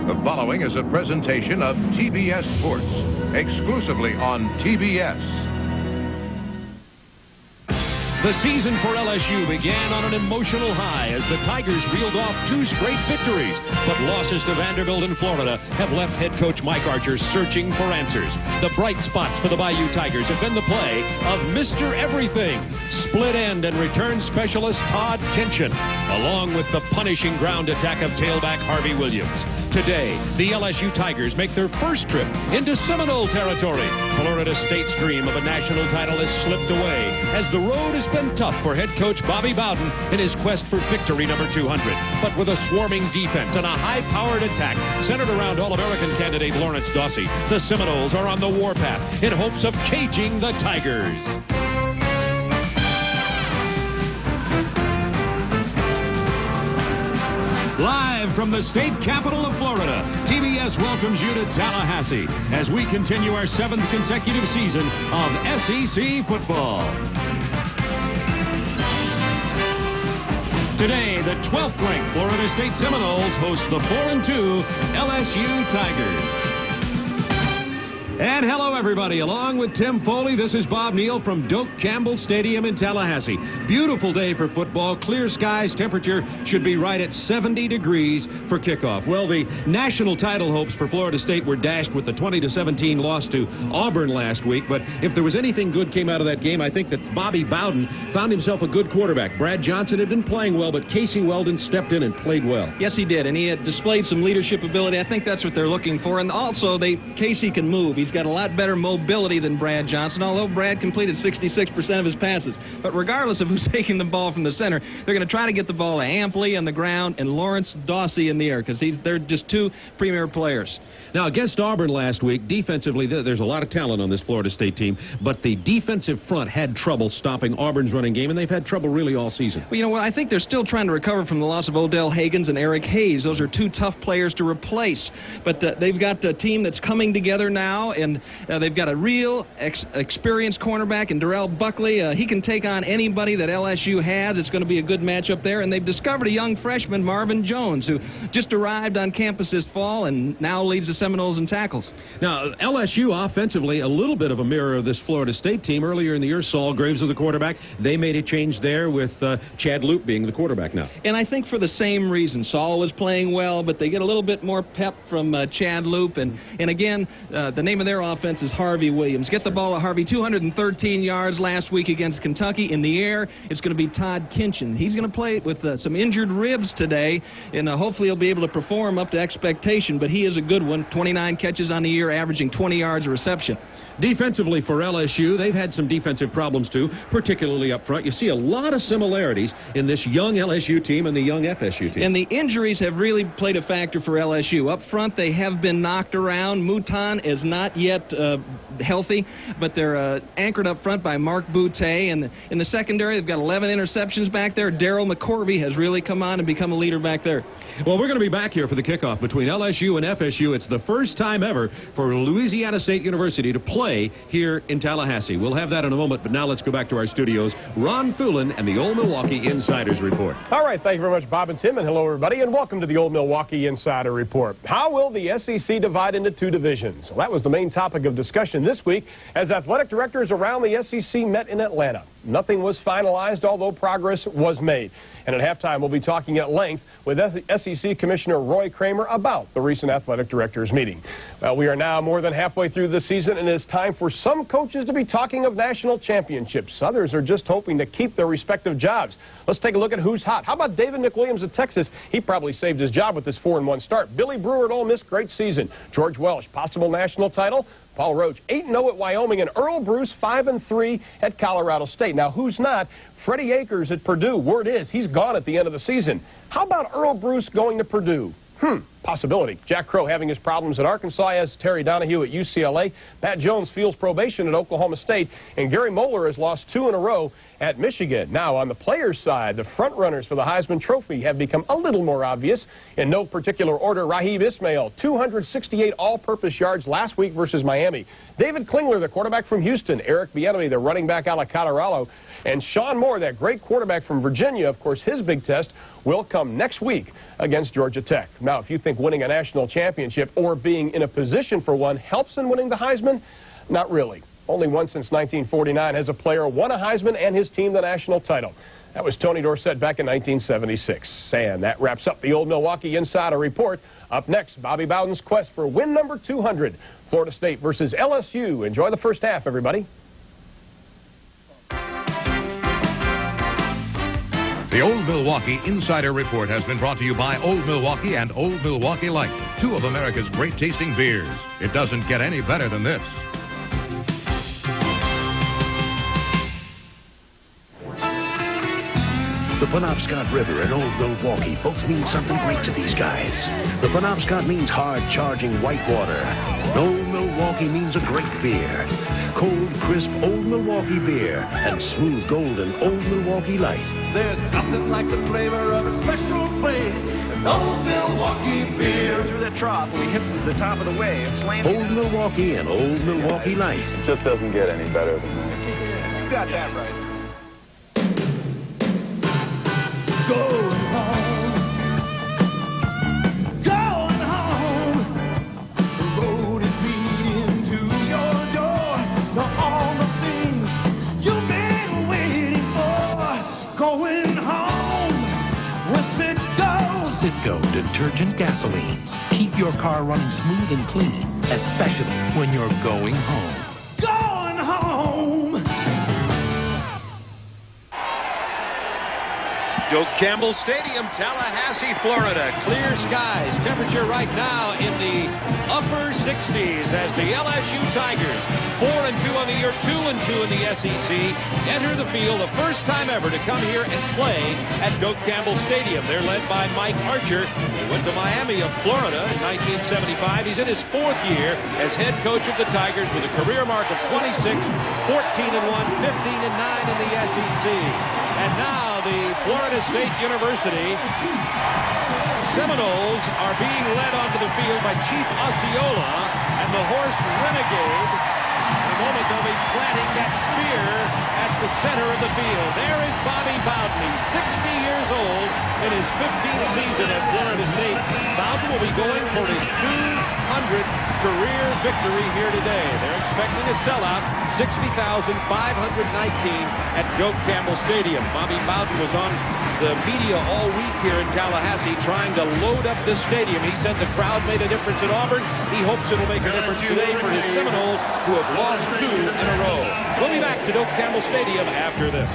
The following is a presentation of TBS Sports, exclusively on TBS. The season for LSU began on an emotional high as the Tigers reeled off 2 straight victories. But losses to Vanderbilt and Florida have left head coach Mike Archer searching for answers. The bright spots for the Bayou Tigers have been the play of Mr. Everything, split end and return specialist Todd Kinchin, along with the punishing ground attack of tailback Harvey Williams. Today, the LSU Tigers make their first trip into Seminole territory. Florida State's dream of a national title has slipped away as the road has been tough for head coach Bobby Bowden in his quest for victory number 200. But with a swarming defense and a high-powered attack centered around All-American candidate Lawrence Dawsey, the Seminoles are on the warpath in hopes of caging the Tigers. Live from the state capital of Florida, TBS welcomes you to Tallahassee as we continue our 7th consecutive season of SEC football. Today, the 12th-ranked Florida State Seminoles host the 4-2 LSU Tigers. And hello, everybody. Along with Tim Foley, this is Bob Neal from Doak Campbell Stadium in Tallahassee. Beautiful day for football. Clear skies. Temperature should be right at 70 degrees for kickoff. Well, the national title hopes for Florida State were dashed with the 20-17 loss to Auburn last week. But if there was anything good came out of that game, I think that Bobby Bowden found himself a good quarterback. Brad Johnson had been playing well, but Casey Weldon stepped in and played well. Yes, he did, and he had displayed some leadership ability. I think that's what they're looking for. And also, Casey can move. He's got a lot better mobility than Brad Johnson, although Brad completed 66% of his passes. But regardless of who's taking the ball from the center, they're going to try to get the ball to Ampley on the ground and Lawrence Dawsey in the air because they're just 2 premier players. Now, against Auburn last week, defensively, there's a lot of talent on this Florida State team, but the defensive front had trouble stopping Auburn's running game, and they've had trouble really all season. Well, you know what? I think they're still trying to recover from the loss of Odell Hagens and Eric Hayes. Those are 2 tough players to replace. But they've got a team that's coming together now, and they've got a real experienced cornerback in Darrell Buckley. He can take on anybody that LSU has. It's going to be a good matchup there. And they've discovered a young freshman, Marvin Jones, who just arrived on campus this fall and now leads the Seminoles in tackles. Now, LSU offensively, a little bit of a mirror of this Florida State team. Earlier in the year, Saul Graves was the quarterback. They made a change there with Chad Loop being the quarterback now. And I think for the same reason. Saul was playing well, but they get a little bit more pep from Chad Loop. And again, the name of their offense is Harvey Williams. Get the ball to Harvey, 213 yards last week against Kentucky. In the air, it's going to be Todd Kinchin. He's going to play with some injured ribs today, and hopefully he'll be able to perform up to expectation. But he is a good one, 29 catches on the year, averaging 20 yards a reception. Defensively for LSU, they've had some defensive problems too, particularly up front. You see a lot of similarities in this young LSU team and the young FSU team. And the injuries have really played a factor for LSU. Up front, they have been knocked around. Mouton is not yet healthy, but they're anchored up front by Mark Boutte. And in the secondary, they've got 11 interceptions back there. Daryl McCorvey has really come on and become a leader back there. Well, we're going to be back here for the kickoff between LSU and FSU. It's the first time ever for Louisiana State University to play here in Tallahassee. We'll have that in a moment, but now let's go back to our studios. Ron Thulin and the Old Milwaukee Insiders Report. All right, thank you very much, Bob and Tim, and hello, everybody, and welcome to the Old Milwaukee Insider Report. How will the SEC divide into 2 divisions? Well, that was the main topic of discussion this week as athletic directors around the SEC met in Atlanta. Nothing was finalized, although progress was made. And at halftime, we'll be talking at length with SEC Commissioner Roy Kramer about the recent athletic directors meeting. Well, we are now more than halfway through the season, and it's time for some coaches to be talking of national championships. Others are just hoping to keep their respective jobs. Let's take a look at who's hot. How about David McWilliams of Texas? He probably saved his job with this 4-1 start. Billy Brewer at Ole Miss, great season. George Welsh, possible national title. Paul Roach, 8-0 at Wyoming, and Earl Bruce, 5-3 at Colorado State. Now, who's not? Freddie Akers at Purdue. Word is he's gone at the end of the season. How about Earl Bruce going to Purdue? Possibility. Jack Crow having his problems at Arkansas, as Terry Donahue at UCLA. Pat Jones feels probation at Oklahoma State, and Gary Moeller has lost 2 in a row at Michigan. Now, on the players' side, the front runners for the Heisman Trophy have become a little more obvious. In no particular order, Raheem Ismail, 268 all-purpose yards last week versus Miami. David Klingler, the quarterback from Houston. Eric Bieniemy, the running back out of Colorado. And Sean Moore, that great quarterback from Virginia, of course, his big test will come next week against Georgia Tech. Now, if you think winning a national championship or being in a position for one helps in winning the Heisman, not really. Only once since 1949 has a player won a Heisman and his team the national title. That was Tony Dorsett back in 1976. And that wraps up the Old Milwaukee Insider Report. Up next, Bobby Bowden's quest for win number 200. Florida State versus LSU. Enjoy the first half, everybody. The Old Milwaukee Insider Report has been brought to you by Old Milwaukee and Old Milwaukee Light, two of America's great-tasting beers. It doesn't get any better than this. The Penobscot River and Old Milwaukee both mean something great to these guys. The Penobscot means hard-charging white water. Old Milwaukee means a great beer. Cold, crisp Old Milwaukee beer and smooth, golden Old Milwaukee Light. There's nothing like the flavor of a special place. Old Milwaukee beer. Through that trough, we hit the top of the wave. Slammed Old Milwaukee and Old Milwaukee Light. It just doesn't get any better than this. You got that right. Going home. Going home. The road is leading to your door. Now all the things you've been waiting for. Going home with Citgo. Citgo detergent gasolines. Keep your car running smooth and clean, especially when you're going home. Going home. Doak Campbell Stadium, Tallahassee, Florida. Clear skies. Temperature right now in the upper 60s as the LSU Tigers, 4-2 on the year, 2-2 in the SEC, enter the field the first time ever to come here and play at Doak Campbell Stadium. They're led by Mike Archer. He went to Miami of Florida in 1975. He's in his fourth year as head coach of the Tigers with a career mark of 26, 14-1, 15-9 in the SEC. And now the Florida State University Seminoles are being led onto the field by Chief Osceola and the horse Renegade. In a moment, they'll be planting that spear at the center of the field. There is Bobby Bowden. He's 60 years old in his 15th season at Florida State. Bowden will be going for his 200th career victory here today. They're expecting a sellout, 60,519 at Doak Campbell Stadium. Bobby Bowden was on the media all week here in Tallahassee trying to load up this stadium. He said the crowd made a difference at Auburn. He hopes it'll make a difference today for his Seminoles, who have lost 2 in a row. We'll be back to Doak Campbell Stadium after this.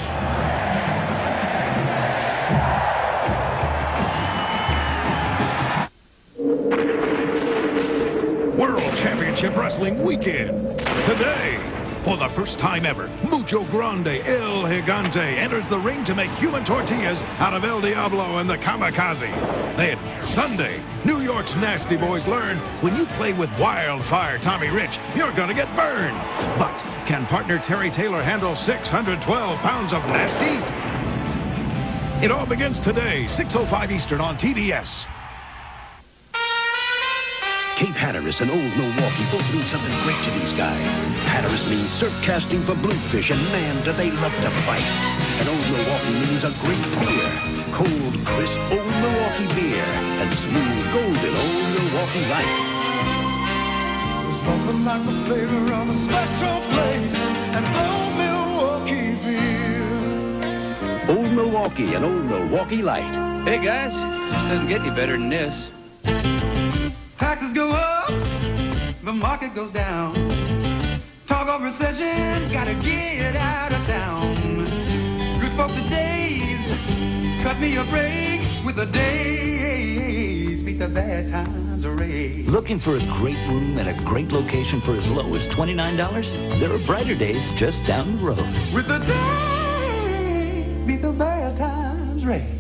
World Championship Wrestling Weekend. Today, for the first time ever, Mucho Grande El Gigante enters the ring to make human tortillas out of El Diablo and the Kamikaze. Then, Sunday, New York's Nasty Boys learn when you play with Wildfire Tommy Rich, you're going to get burned. But can partner Terry Taylor handle 612 pounds of nasty? It all begins today, 6:05 Eastern on TBS. Cape Hatteras and Old Milwaukee both mean something great to these guys. Hatteras means surf casting for bluefish, and man, do they love to fight. And Old Milwaukee means a great beer. Cold, crisp Old Milwaukee beer and smooth, golden Old Milwaukee Light. There's nothing like the flavor of a special place. And Old Milwaukee beer. Old Milwaukee and Old Milwaukee Light. Hey, guys, this doesn't get any better than this. Taxes go up, the market goes down. Talk of recession, gotta get out of town. Good folks at Days, cut me a break with the days. Beat the bad times array. Looking for a great room at a great location for as low as $29? There are brighter days just down the road. With the days, beat the bad times rate.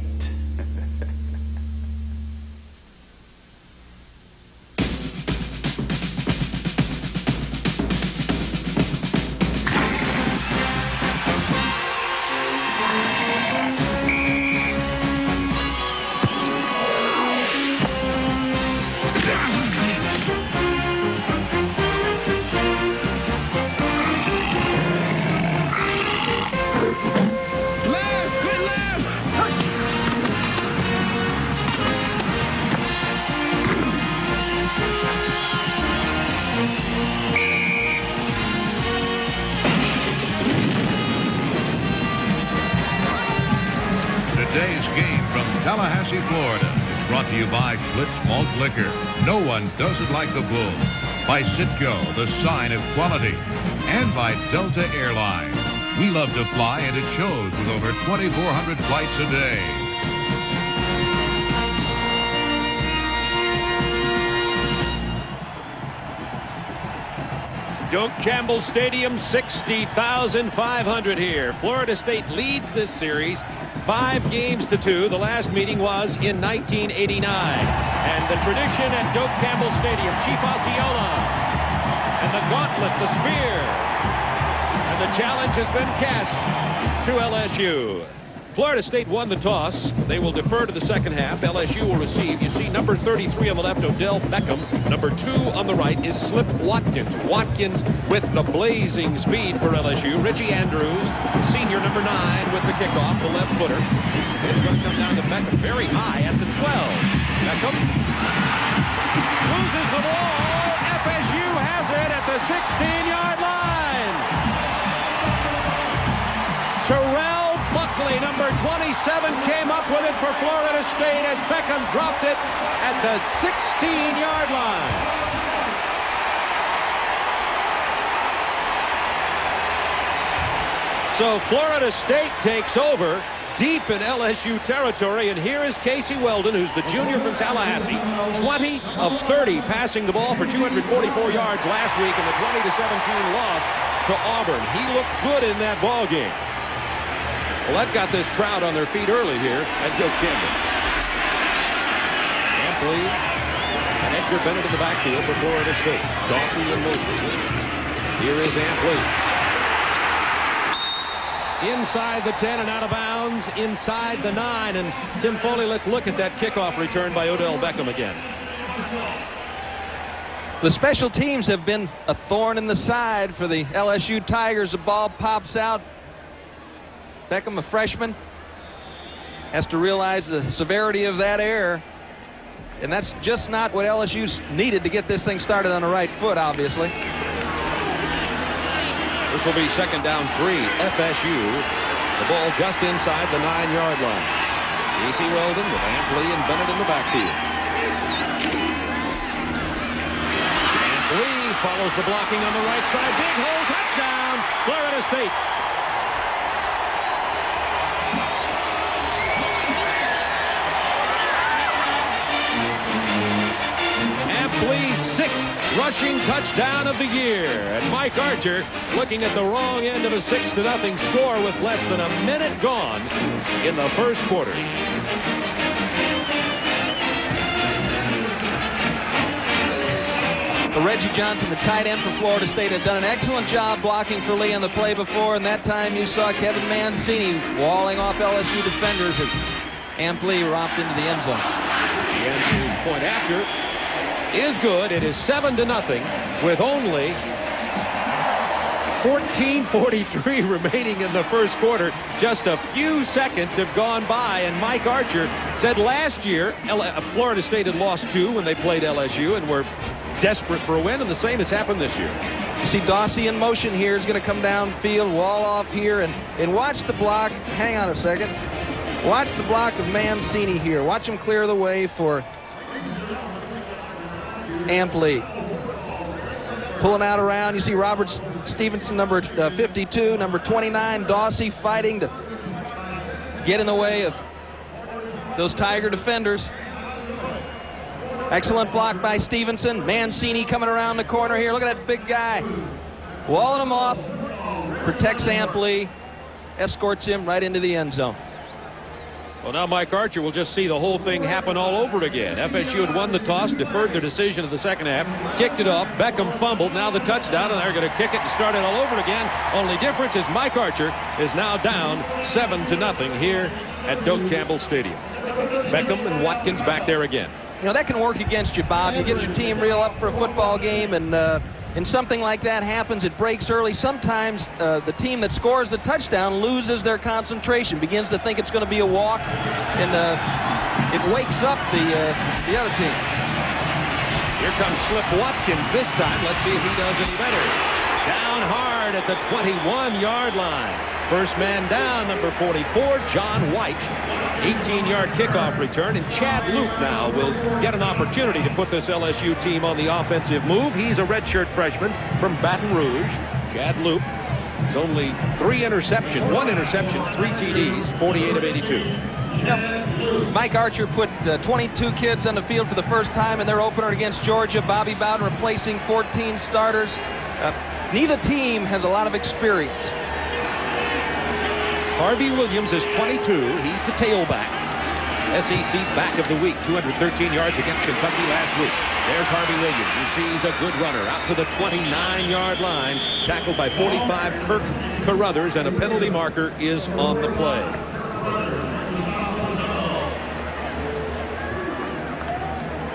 Tallahassee, Florida, is brought to you by Schlitz Malt Liquor. No one does it like the Bull. By Sitco, the sign of quality. And by Delta Airlines. We love to fly, and it shows with over 2,400 flights a day. Doak Campbell Stadium, 60,500 here. Florida State leads this series 5-2. The last meeting was in 1989. And the tradition at Doak Campbell Stadium, Chief Osceola, and the gauntlet, the spear. And the challenge has been cast to LSU. Florida State won the toss. They will defer to the second half. LSU will receive. You see number 33 on the left, Odell Beckham. Number 2 on the right is Slip Watkins. Watkins with the blazing speed for LSU. Richie Andrews, senior number 9 with the kickoff, the left footer. It's going to come down to Beckham very high at the 12. Beckham loses the ball. FSU has it at the 16-yard line. Terrell Buckley, number 27, came up with it for Florida State as Beckham dropped it at the 16-yard line. So Florida State takes over deep in LSU territory, and here is Casey Weldon, who's the junior from Tallahassee. 20 of 30 passing the ball for 244 yards last week in the 20-17 loss to Auburn. He looked good in that ball game. Well, that got this crowd on their feet early here at Doak Campbell. Ampley and Edgar Bennett in the backfield for Florida State. Dawson in motion. Here is Ampley. Inside the 10 and out of bounds, inside the 9. And Tim Foley, let's look at that kickoff return by Odell Beckham again. The special teams have been a thorn in the side for the LSU Tigers. The ball pops out. Beckham, a freshman, has to realize the severity of that error. And that's just not what LSU needed to get this thing started on the right foot, obviously. This will be second down 3. FSU. The ball just inside the 9-yard line. Casey Weldon with Ampley and Bennett in the backfield. Ampley follows the blocking on the right side. Big hole, touchdown, Florida State. Ampley's 6th rushing touchdown of the year. And Mike Archer looking at the wrong end of a 6-0 score with less than a minute gone in the first quarter. Reggie Johnson, the tight end for Florida State, had done an excellent job blocking for Lee on the play before, and that time you saw Kevin Mancini walling off LSU defenders as Ampley romped into the end zone. The Andrews point after is good. It is 7-0 with only 14:43 remaining in the first quarter. Just a few seconds have gone by, and Mike Archer said last year Florida State had lost 2 when they played LSU and were desperate for a win, and the same has happened this year. You see Dawsey in motion here. Is going to come downfield, wall off here, and watch the block. Hang on a second. Watch the block of Mancini here. Watch him clear the way for Ampley. Pulling out around, you see Robert Stevenson, number 52, number 29, Dawsey fighting to get in the way of those Tiger defenders. Excellent block by Stevenson. Mancini coming around the corner here. Look at that big guy. Walling him off. Protects Ampley. Escorts him right into the end zone. Well, now Mike Archer will just see the whole thing happen all over again. FSU had won the toss, deferred their decision of the second half, kicked it off. Beckham fumbled. Now the touchdown, and they're going to kick it and start it all over again. Only difference is Mike Archer is now down 7-0 here at Doak Campbell Stadium. Beckham and Watkins back there again. You know, that can work against you, Bob. You get your team real up for a football game, and something like that happens. It breaks early. Sometimes the team that scores the touchdown loses their concentration, begins to think it's going to be a walk, and it wakes up the other team. Here comes Slip Watkins this time. Let's see if he does any better. Down hard at the 21-yard line. First man down, number 44, John White. 18-yard kickoff return, and Chad Loop now will get an opportunity to put this LSU team on the offensive move. He's a redshirt freshman from Baton Rouge. Chad Loop has only one interception, 3 TDs, 48 of 82. Mike Archer put 22 kids on the field for the first time in their opener against Georgia. Bobby Bowden replacing 14 starters. Neither team has a lot of experience. Harvey Williams is 22. He's the tailback. SEC back of the week, 213 yards against Kentucky last week. There's Harvey Williams, who sees a good runner out to the 29-yard line. Tackled by 45 Kirk Carruthers, and a penalty marker is on the play.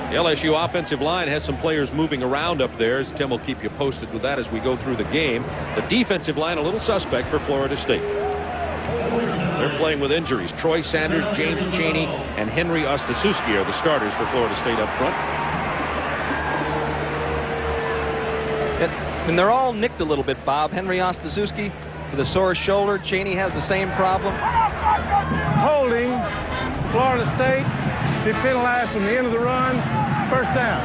The LSU offensive line has some players moving around up there. As Tim will keep you posted with that as we go through the game. The defensive line a little suspect for Florida State. They're playing with injuries. Troy Sanders, James Chaney, and Henry Ostaszewski are the starters for Florida State up front. And they're all nicked a little bit, Bob. Henry Ostaszewski with a sore shoulder. Chaney has the same problem. Holding Florida State. They penalized from the end of the run. First down.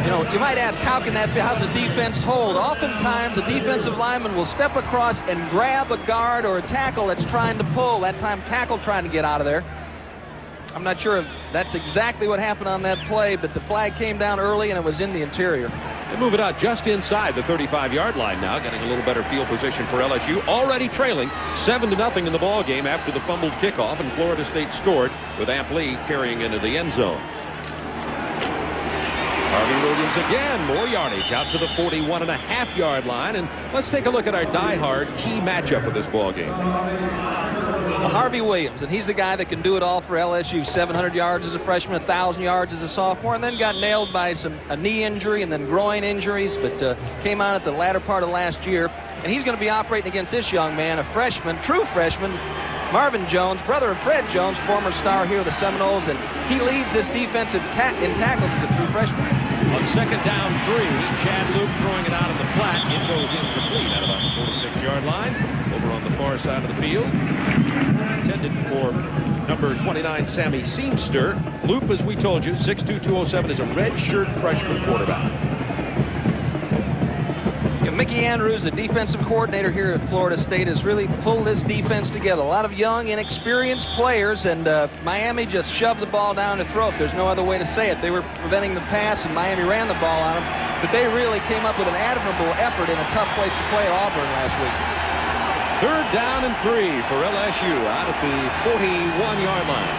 You know, you might ask, how can that be? How's the defense hold? Oftentimes, a defensive lineman will step across and grab a guard or a tackle that's trying to pull. That time, tackle trying to get out of there. I'm not sure if that's exactly what happened on that play, but the flag came down early and it was in the interior. They move it out just inside the 35-yard line now, getting a little better field position for LSU. Already trailing 7-0 in the ball game after the fumbled kickoff, and Florida State scored with Amp Lee carrying into the end zone. Harvey Williams again, more yardage out to the 41.5-yard line, and let's take a look at our die-hard key matchup of this ball game. Well, Harvey Williams, and he's the guy that can do it all for LSU. 700 yards as a freshman, 1,000 yards as a sophomore, and then got nailed by a knee injury and then groin injuries, but came out at the latter part of last year. And he's going to be operating against this young man, a freshman, true freshman, Marvin Jones, brother of Fred Jones, former star here with the Seminoles, and he leads this defensive in tackles as a true freshman. On second down 3, Chad Luke throwing it out of the flat. It goes incomplete at about the 46-yard line over on the far side of the field. Intended for number 29, Sammy Seamster. Loop, as we told you, 6'2", 207, is a redshirt freshman quarterback. Mickey Andrews, the defensive coordinator here at Florida State, has really pulled this defense together. A lot of young, inexperienced players, and Miami just shoved the ball down the throat. There's no other way to say it. They were preventing the pass, and Miami ran the ball on them, but they really came up with an admirable effort in a tough place to play at Auburn last week. Third down and 3 for LSU out at the 41-yard line.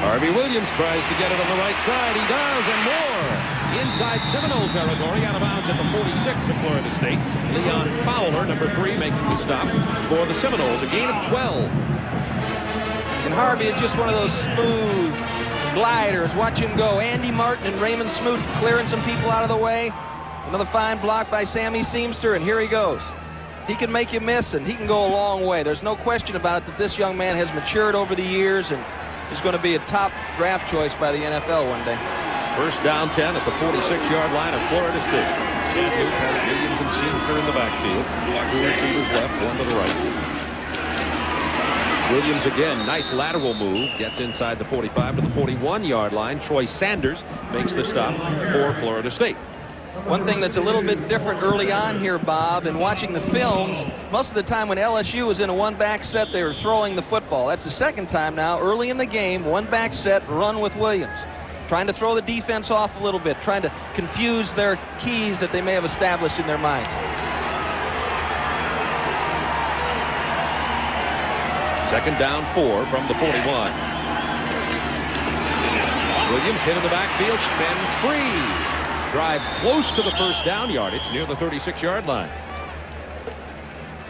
Harvey Williams tries to get it on the right side. He does, and more. Inside Seminole territory, out of bounds at the 46 of Florida State. Leon Fowler, number 3, making the stop for the Seminoles. A gain of 12. And Harvey is just one of those smooth gliders. Watch him go. Andy Martin and Raymond Smoot clearing some people out of the way. Another fine block by Sammy Seamster, and here he goes. He can make you miss, and he can go a long way. There's no question about it that this young man has matured over the years and is going to be a top draft choice by the NFL one day. First down 10 at the 46-yard line of Florida State. Chad Luke has Williams and Seamster in the backfield. 2 receivers left, 1 to the right. Williams again, nice lateral move. Gets inside the 45 to the 41-yard line. Troy Sanders makes the stop for Florida State. One thing that's a little bit different early on here, Bob, in watching the films, most of the time when LSU was in a one-back set, they were throwing the football. That's the second time now, early in the game, one-back set, run with Williams. Trying to throw the defense off a little bit, trying to confuse their keys that they may have established in their minds. Second down 4 from the 41. Williams hit in the backfield, spins free. Drives close to the first down yardage near the 36-yard line.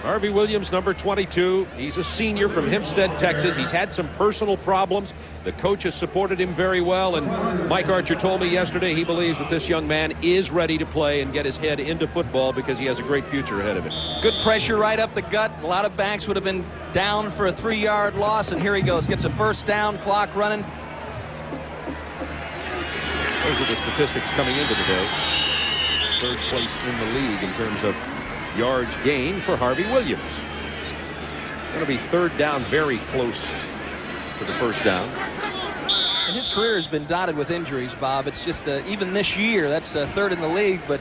Harvey Williams, number 22. He's a senior from Hempstead, Texas. He's had some personal problems. The coach has supported him very well, and Mike Archer told me yesterday he believes that this young man is ready to play and get his head into football because he has a great future ahead of him. Good pressure right up the gut. A lot of backs would have been down for a 3-yard loss, and here he goes. Gets a first down, clock running. Those are the statistics coming into the day. Third place in the league in terms of yards gain for Harvey Williams. Going to be third down, very close to the first down. And his career has been dotted with injuries, Bob. It's just even this year, that's third in the league, but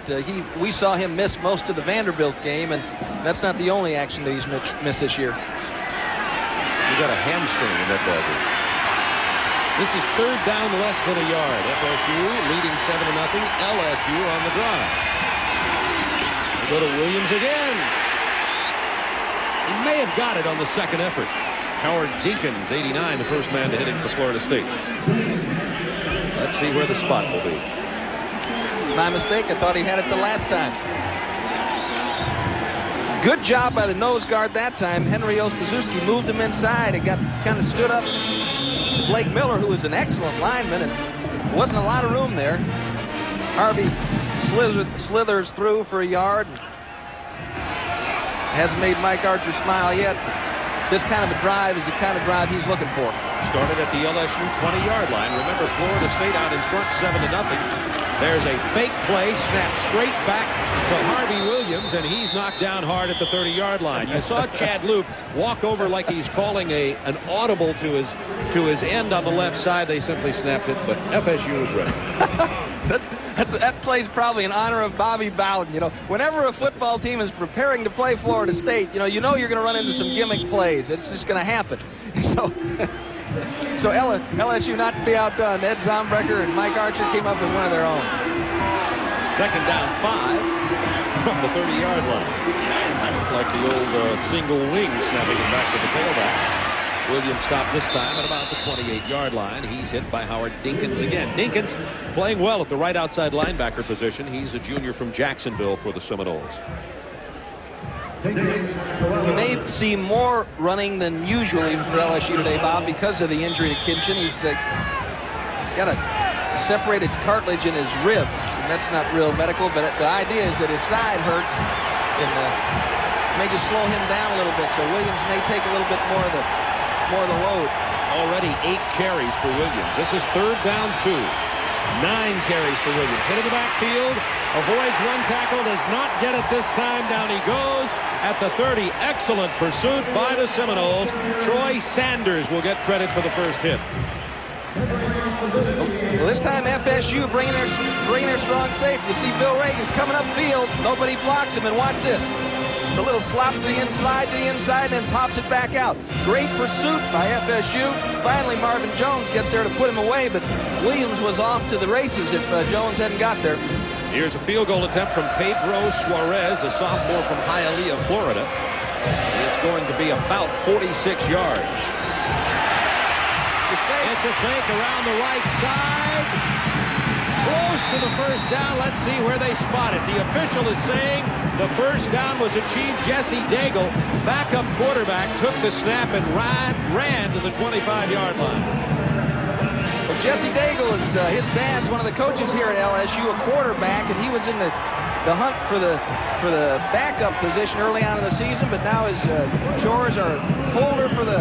we saw him miss most of the Vanderbilt game, and that's not the only action that he's missed this year. He got a hamstring in that ball game. This is third down, less than a yard. FSU leading 7-0. LSU on the drive. We go to Williams again. He may have got it on the second effort. Howard Dinkins, 89, the first man to hit him for Florida State. Let's see where the spot will be. My mistake. I thought he had it the last time. Good job by the nose guard that time. Henry Ostazuski moved him inside and got kind of stood up Blake Miller, who was an excellent lineman, and wasn't a lot of room there. Harvey slithers through for a yard. Hasn't made Mike Archer smile yet. This kind of a drive is the kind of drive he's looking for. Started at the LSU 20-yard line. Remember, Florida State out in front 7-0. There's a fake play, snapped straight back to Harvey Williams, and he's knocked down hard at the 30-yard line. You saw Chad Loop walk over like he's calling an audible to his end on the left side. They simply snapped it, but FSU was ready. That play's probably in honor of Bobby Bowden. You know, whenever a football team is preparing to play Florida State, you know you're going to run into some gimmick plays. It's just going to happen. So LSU, not to be outdone, Ed Zombrecker and Mike Archer came up with one of their own. Second down 5 from the 30-yard line. Like the old single wing, snapping it back to the tailback. Williams stopped this time at about the 28-yard line. He's hit by Howard Dinkins again. Dinkins playing well at the right outside linebacker position. He's a junior from Jacksonville for the Seminoles. You may see more running than usual even for LSU today, Bob, because of the injury to Kitchen. He's got a separated cartilage in his rib, and that's not real medical, but the idea is that his side hurts and may just slow him down a little bit, so Williams may take a little bit more of the load. Already 8 carries for Williams. This is third down 2. 9 carries for Williams. Hit in the backfield, avoids one tackle, does not get it this time. Down he goes at the 30. Excellent pursuit by the Seminoles. Troy Sanders will get credit for the first hit. Well, this time FSU bringing their strong safety. You see Bill Reagan's coming upfield. Nobody blocks him, and watch this. A little slop to the inside, and then pops it back out. Great pursuit by FSU. Finally, Marvin Jones gets there to put him away, but Williams was off to the races if Jones hadn't got there. Here's a field goal attempt from Pedro Suarez, a sophomore from Hialeah, Florida. It's going to be about 46 yards. It's a fake around the right side. Close to the first down. Let's see where they spot it. The official is saying the first down was achieved. Jesse Daigle, backup quarterback, took the snap and ran to the 25-yard line. Well, Jesse Daigle is his dad's one of the coaches here at LSU, a quarterback, and he was in the hunt for the backup position early on in the season, but now his chores are holder for the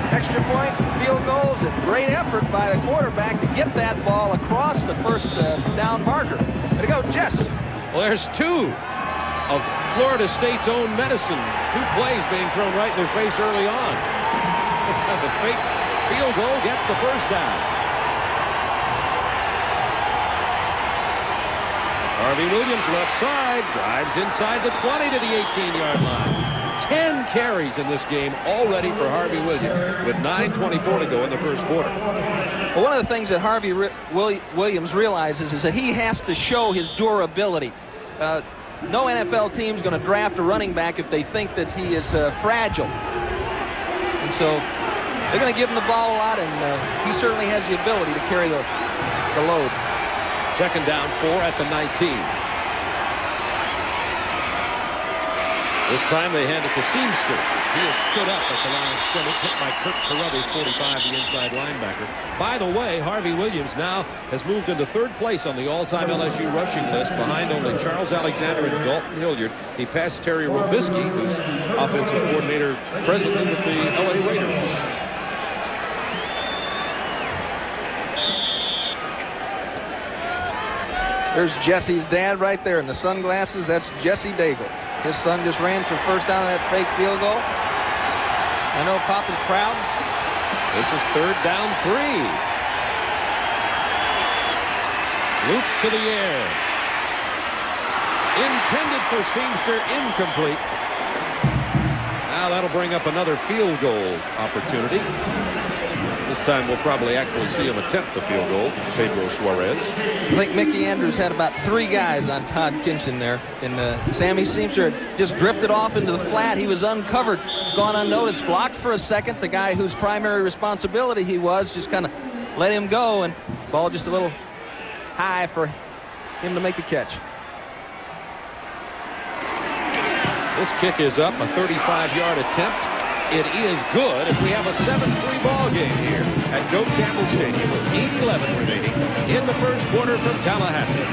extra point, field goals, and great effort by the quarterback to get that ball across the first down marker. There you go, Jess. Well, there's 2 of Florida State's own medicine. 2 plays being thrown right in their face early on. The fake field goal gets the first down. Harvey Williams, left side, drives inside the 20 to the 18-yard line. 10 carries in this game already for Harvey Williams with 9:24 to go in the first quarter. Well, one of the things that Harvey Williams realizes is that he has to show his durability. No NFL team is going to draft a running back if they think that he is fragile. And so they're going to give him the ball a lot, and he certainly has the ability to carry the load. Second down 4 at the 19. This time they hand it to Seamster. He has stood up at the line of scrimmage, hit by Kirk Carruthers, 45, the inside linebacker. By the way, Harvey Williams now has moved into third place on the all-time LSU rushing list, behind only Charles Alexander and Dalton Hilliard. He passed Terry Robisky, who's offensive coordinator presently with the LA Raiders. There's Jesse's dad right there in the sunglasses. That's Jesse Daigle. His son just ran for first down on that fake field goal. I know Pop is proud. This is 3rd down 3. Loop to the air. Intended for Seamster, incomplete. Now that'll bring up another field goal opportunity. This time we'll probably actually see him attempt the field goal, Pedro Suarez. I think Mickey Andrews had about 3 guys on Todd Kinchin there. And Sammy Seamster just drifted off into the flat. He was uncovered, gone unnoticed, blocked for a second. The guy whose primary responsibility he was just kind of let him go, and ball just a little high for him to make the catch. This kick is up, a 35-yard attempt. It is good if we have a 7-3 ball game here at Joe Campbell Stadium with 8:11 remaining in the first quarter from Tallahassee.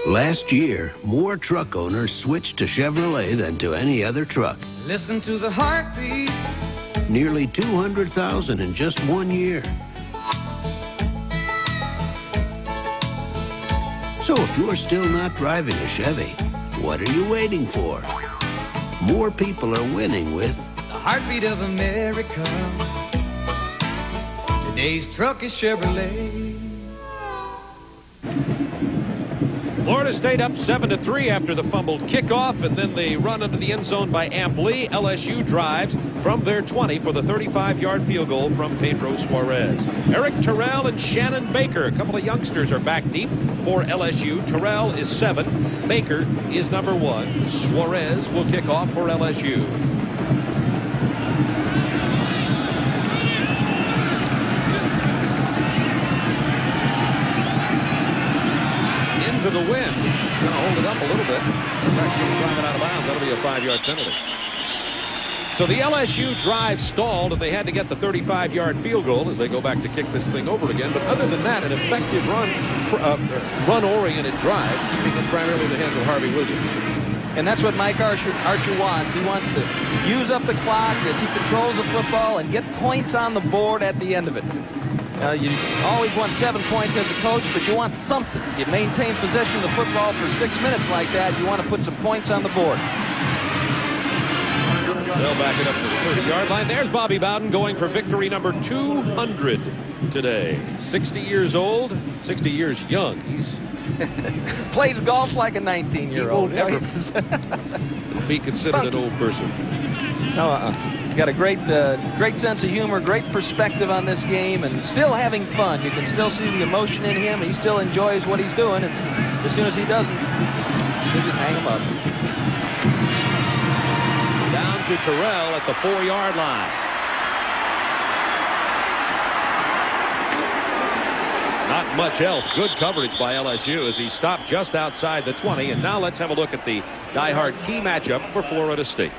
Last year, more truck owners switched to Chevrolet than to any other truck. Listen to the heartbeat. Nearly 200,000 in just 1 year. So if you're still not driving a Chevy, what are you waiting for? More people are winning with The heartbeat of America. Today's truck is Chevrolet. Florida State up 7-3 after the fumbled kickoff, and then they run into the end zone by Amp Lee. LSU drives from their 20 for the 35-yard field goal from Pedro Suarez. Eric Terrell and Shannon Baker, a couple of youngsters, are back deep for LSU. Terrell is 7. Baker is number 1. Suarez will kick off for LSU. To the wind. Going to hold it up a little bit. Actually drive it out of bounds. That'll be a 5-yard penalty. So the LSU drive stalled, and they had to get the 35-yard field goal as they go back to kick this thing over again. But other than that, an effective run-oriented drive, keeping it primarily in the hands of Harvey Williams. And that's what Mike Archer wants. He wants to use up the clock as he controls the football and get points on the board at the end of it. You always want 7 points as a coach, but you want something. You maintain possession of the football for 6 minutes like that, you want to put some points on the board. They'll back it up to the 30-yard line. There's Bobby Bowden going for victory number 200 today. 60 years old, 60 years young. He's plays golf like a 19-year-old. He won't ever be considered an old person. No, He's got a great sense of humor, great perspective on this game, and still having fun. You can still see the emotion in him. He still enjoys what he's doing, and as soon as he doesn't, they just hang him up. Down to Terrell at the 4-yard line. Not much else. Good coverage by LSU as he stopped just outside the 20. And now let's have a look at the die-hard key matchup for Florida State.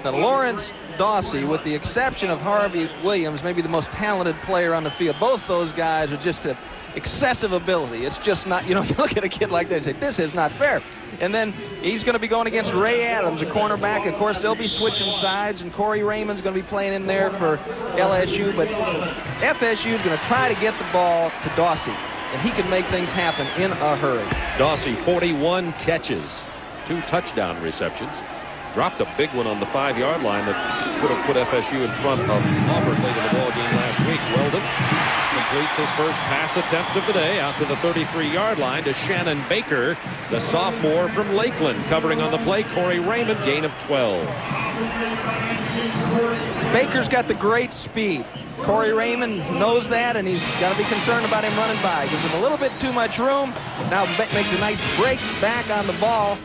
Now, Lawrence Dawsey, with the exception of Harvey Williams, maybe the most talented player on the field. Both those guys are just an excessive ability. It's just not, you look at a kid like that and say, this is not fair. And then he's going to be going against Ray Adams, a cornerback. Of course, they'll be switching sides, and Corey Raymond's going to be playing in there for LSU. But FSU is going to try to get the ball to Dawsey, and he can make things happen in a hurry. Dawsey, 41 catches, 2 touchdown receptions. Dropped a big one on the 5-yard line that could have put FSU in front of Auburn late in the ball game last week. Weldon completes his first pass attempt of the day out to the 33-yard line to Shannon Baker, the sophomore from Lakeland. Covering on the play, Corey Raymond, gain of 12. Baker's got the great speed. Corey Raymond knows that, and he's got to be concerned about him running by. Gives him a little bit too much room. Now makes a nice break back on the ball.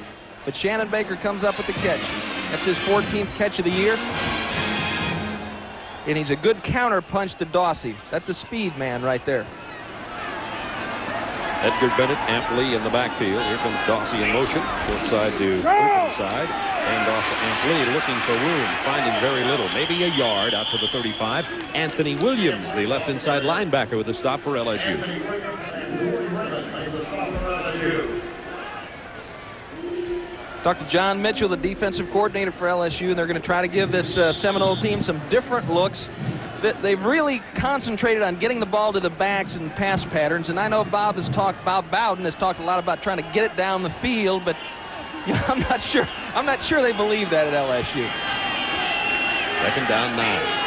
But Shannon Baker comes up with the catch. That's his 14th catch of the year. and he's a good counter punch to Dawsey. That's the speed man right there. Edgar Bennett amply in the backfield. Here comes Dawsey in motion. Short side to open side. And off to Ampli looking for room. Finding very little. Maybe a yard out to the 35. Anthony Williams, the left inside linebacker, with a stop for LSU. Talked to John Mitchell, the defensive coordinator for LSU, and they're going to try to give this Seminole team some different looks. They've really concentrated on getting the ball to the backs and pass patterns, and I know Bob Bowden has talked a lot about trying to get it down the field, but you know, I'm not sure they believe that at LSU. Second down 9.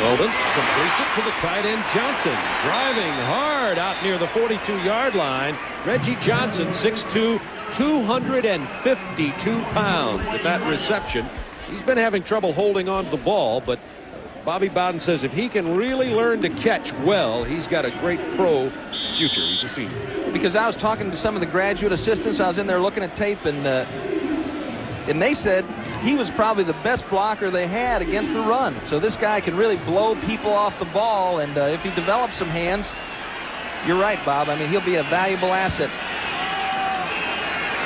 Bowden completes it to the tight end Johnson, driving hard out near the 42-yard line. Reggie Johnson, 6'2", 252 pounds with that reception. He's been having trouble holding on to the ball, but Bobby Bowden says if he can really learn to catch well, he's got a great pro future. He's a senior. Because I was talking to some of the graduate assistants, I was in there looking at tape, and they said he was probably the best blocker they had against the run. So this guy can really blow people off the ball, and if he develops some hands, you're right, Bob. I mean, he'll be a valuable asset.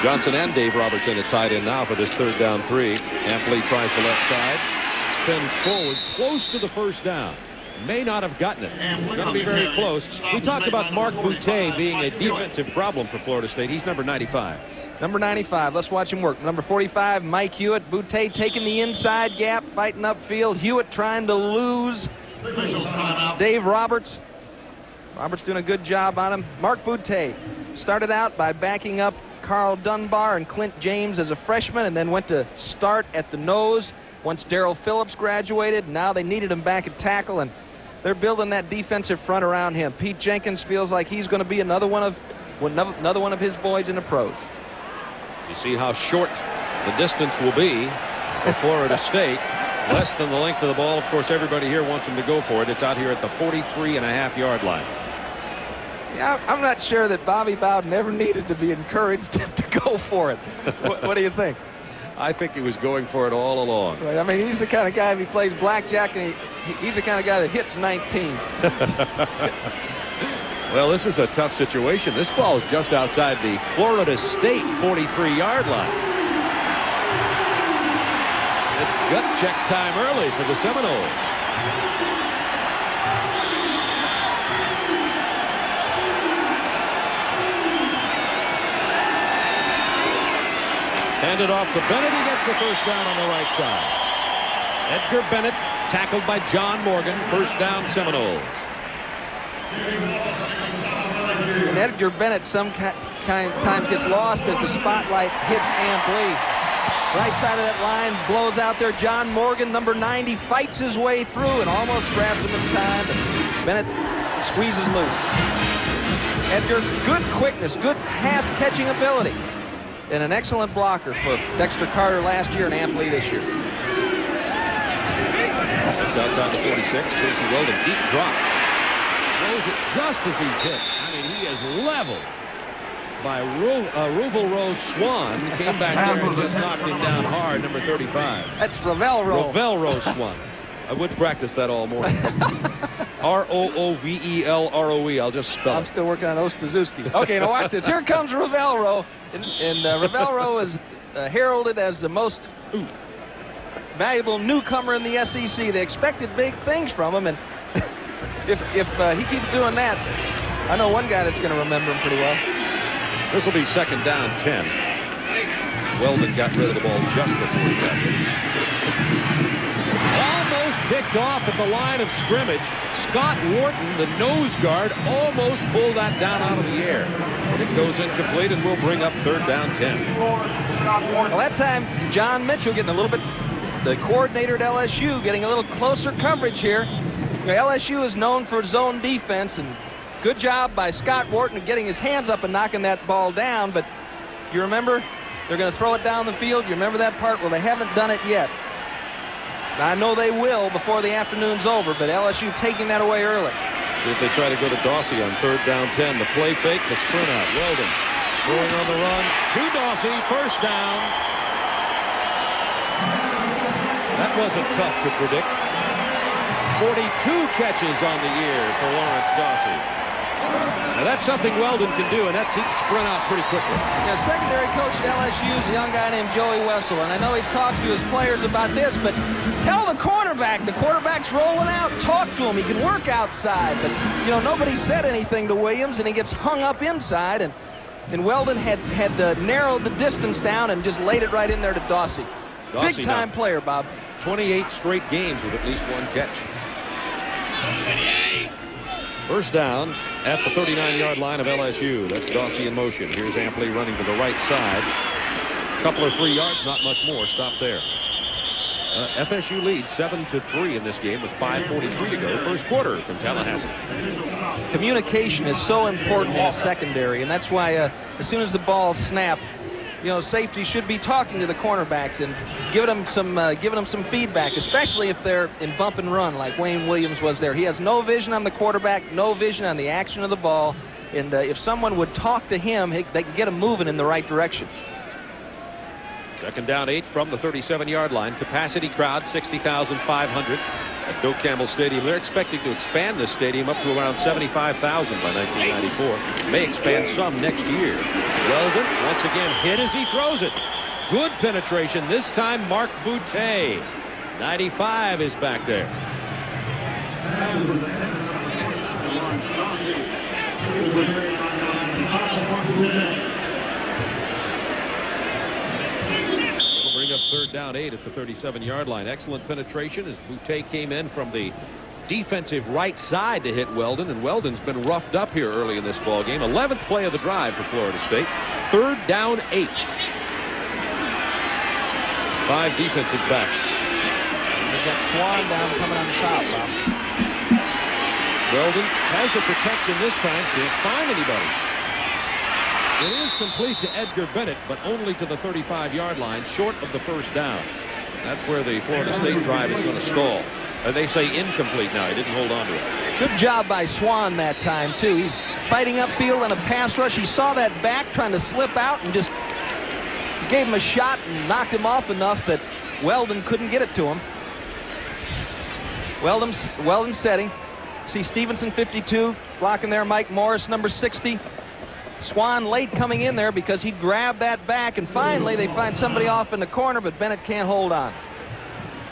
Johnson and Dave Robertson at tight end now for this 3rd down 3. Ampli tries the left side, spins forward, close to the first down. May not have gotten it. Going to be very close. We talked about Mark Boutte being a defensive problem for Florida State. He's number 95. Number 95. Let's watch him work. Number 45, Mike Hewitt. Boutte taking the inside gap, fighting upfield. Hewitt trying to lose Dave Roberts. Roberts doing a good job on him. Mark Boutte started out by backing up Carl Dunbar and Clint James as a freshman, and then went to start at the nose once Darrell Phillips graduated. Now they needed him back at tackle, and they're building that defensive front around him. Pete Jenkins feels like he's going to be another one of his boys in the pros. You see how short the distance will be for Florida State. Less than the length of the ball. Of course, everybody here wants them to go for it. It's out here at the 43.5-yard line. Yeah, I'm not sure that Bobby Bowden ever needed to be encouraged to go for it. What do you think? I think he was going for it all along. Right. I mean, he's the kind of guy, if he plays blackjack, and he's the kind of guy that hits 19. Well, this is a tough situation. This ball is just outside the Florida State 43-yard line. It's gut check time early for the Seminoles. Handed off to Bennett. He gets the first down on the right side. Edgar Bennett tackled by John Morgan. First down, Seminoles. And Edgar Bennett sometimes gets lost as the spotlight hits Ampli. Right side of that line, blows out there. John Morgan, number 90, fights his way through and almost grabs him in time, but Bennett squeezes loose. Edgar, good quickness, good pass-catching ability, and an excellent blocker for Dexter Carter last year and Ampli this year. That's outside the 46. Casey Weldon, deep drop. Throws it just as he's hit. I mean, he is leveled by Ruvel Rose Swan. Came back there and just knocked him down hard, number 35. That's Ravel Rose Swan. I would practice that all morning. R-O-O-V-E-L-R-O-E. I'll just spell it. I'm still working on Ostazuski. Okay, now watch this. Here comes Ravel. And Ravel is heralded as the most valuable newcomer in the SEC. They expected big things from him, and if he keeps doing that, I know one guy that's going to remember him pretty well. This will be second down 10. Weldon got rid of the ball just before he got hit. Almost picked off at the line of scrimmage. Scott Wharton, the nose guard, almost pulled that down out of the air. It goes incomplete, and we'll bring up third down 10. Well, that time, John Mitchell getting a little bit, the coordinator at LSU, getting a little closer coverage here. LSU is known for zone defense, and good job by Scott Wharton getting his hands up and knocking that ball down, but you remember, they're going to throw it down the field. You remember that part? Well, they haven't done it yet. I know they will before the afternoon's over, but LSU taking that away early. See if they try to go to Dawsey on third down 10. The play fake, the sprint out. Weldon going on the run to Dawsey. First down. That wasn't tough to predict. 42 catches on the year for Lawrence Dawsey. Now that's something Weldon can do, and that's he can sprint out pretty quickly. Yeah, secondary coach at LSU is a young guy named Joey Wessel, and I know he's talked to his players about this, but tell the quarterback's rolling out, talk to him. He can work outside, but, you know, nobody said anything to Williams, and he gets hung up inside, and Weldon had narrowed the distance down and just laid it right in there to Dawsey. Big-time player, Bob. 28 straight games with at least one catch. First down at the 39-yard line of LSU. That's Dawsey in motion. Here's Ampley running to the right side. Couple or 3 yards, not much more. Stop there. FSU leads 7-3 in this game with 5:43 to go. First quarter from Tallahassee. Communication is so important in the secondary, and that's why as soon as the ball snapped, you know, safety should be talking to the cornerbacks and giving them some feedback, especially if they're in bump and run like Wayne Williams was there. He has no vision on the quarterback, no vision on the action of the ball, and if someone would talk to him, they can get him moving in the right direction. Second down 8 from the 37-yard line. Capacity crowd 60,500 at Doak Campbell Stadium. They're expecting to expand this stadium up to around 75,000 by 1994. May expand some next year. Weldon once again hit as he throws it. Good penetration. This time Mark Boutte. 95 is back there. Bring up third down 8 at the 37-yard line. Excellent penetration as Boutte came in from the defensive right side to hit Weldon, and Weldon's been roughed up here early in this ball game. 11th play of the drive for Florida State. Third down 8. 5 defensive backs. They've got Swan down coming on the top, Bob. Weldon has the protection this time. Can't find anybody. It is complete to Edgar Bennett, but only to the 35-yard line, short of the first down. That's where the Florida State drive is going to stall. They say incomplete now. He didn't hold on to it. Good job by Swan that time, too. He's fighting upfield on a pass rush. He saw that back trying to slip out and just gave him a shot and knocked him off enough that Weldon couldn't get it to him. Weldon setting. See Stevenson, 52. Blocking there, Mike Morris, number 60. Swan late coming in there because he grabbed that back, and finally they find somebody off in the corner, but Bennett can't hold on.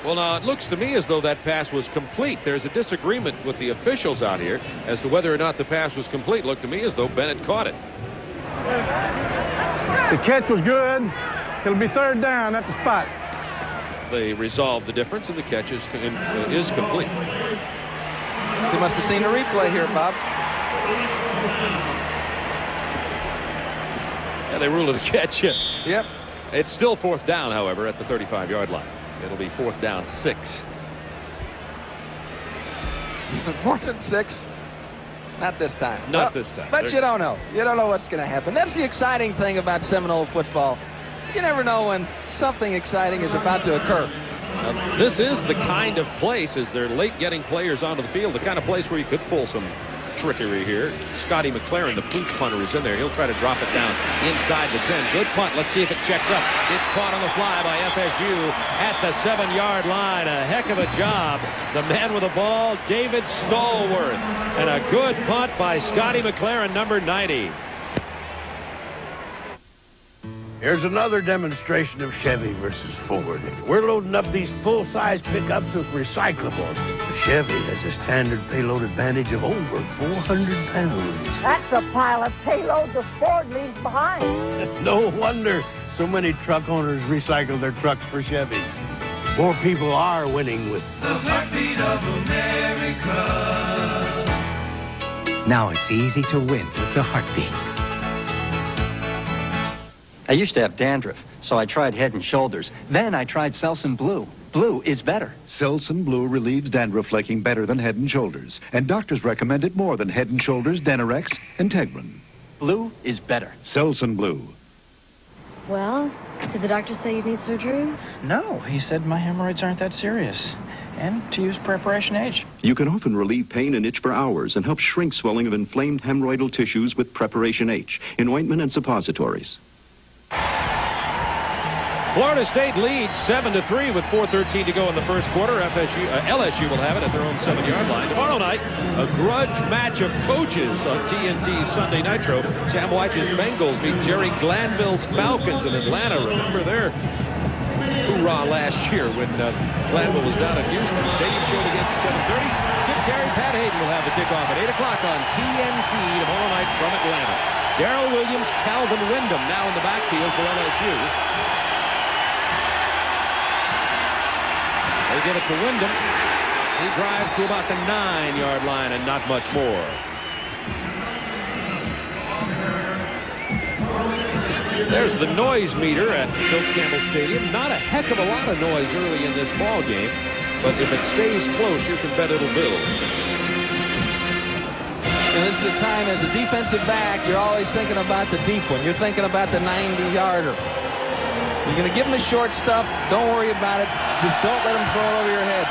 Well, now it looks to me as though that pass was complete. There's a disagreement with the officials out here as to whether or not the pass was complete. Looked to me as though Bennett caught it. The catch was good. It'll be third down at the spot. They resolved the difference, and the catch is complete. They must have seen the replay here, Bob. Yeah, they ruled it a catch. Yep. It's still fourth down, however, at the 35-yard line. It'll be fourth down 6. 4th and 6. Not this time. Not this time. But you don't know. You don't know what's going to happen. That's the exciting thing about Seminole football. You never know when something exciting is about to occur. This is the kind of place, as they're late getting players onto the field, the kind of place where you could pull some trickery here. Scotty McLaren, the pooch punter, is in there. He'll try to drop it down inside the 10. Good punt. Let's see if it checks up. It's caught on the fly by FSU at the 7-yard line. A heck of a job. The man with the ball, David Stallworth. And a good punt by Scotty McLaren, number 90. Here's another demonstration of Chevy versus Ford. We're loading up these full-size pickups with recyclables. The Chevy has a standard payload advantage of over 400 pounds. That's a pile of payload the Ford leaves behind. No wonder so many truck owners recycle their trucks for Chevys. More people are winning with the heartbeat of America. Now it's easy to win with the Heartbeat. I used to have dandruff, so I tried Head and Shoulders. Then I tried Selsun Blue. Blue is better. Selsun Blue relieves dandruff flaking better than Head and Shoulders. And doctors recommend it more than Head and Shoulders, Denorex, and Tegrin. Blue is better. Selsun Blue. Well, did the doctor say you'd need surgery? No, he said my hemorrhoids aren't that serious. And to use Preparation H. You can often relieve pain and itch for hours and help shrink swelling of inflamed hemorrhoidal tissues with Preparation H in ointment and suppositories. Florida State leads 7-3 with 4:13 to go in the first quarter. LSU will have it at their own 7-yard line. Tomorrow night, a grudge match of coaches on TNT's Sunday Nitro. Sam White's Bengals beat Jerry Glanville's Falcons in Atlanta. Remember their hoorah last year when Glanville was down at Houston. Stadium show against 7:30. Skip Gary, Pat Hayden will have the kickoff at 8 o'clock on TNT tomorrow night from Atlanta. Darrell Williams, Calvin Wyndham now in the backfield for LSU. They give it to Wyndham. He drives to about the 9-yard line and not much more. There's the noise meter at Bill Campbell Stadium. Not a heck of a lot of noise early in this ball game, but if it stays close, you can bet it'll build. And this is the time as a defensive back, you're always thinking about the deep one. You're thinking about the 90-yarder. You're going to give him the short stuff. Don't worry about it. Just don't let him throw it over your head.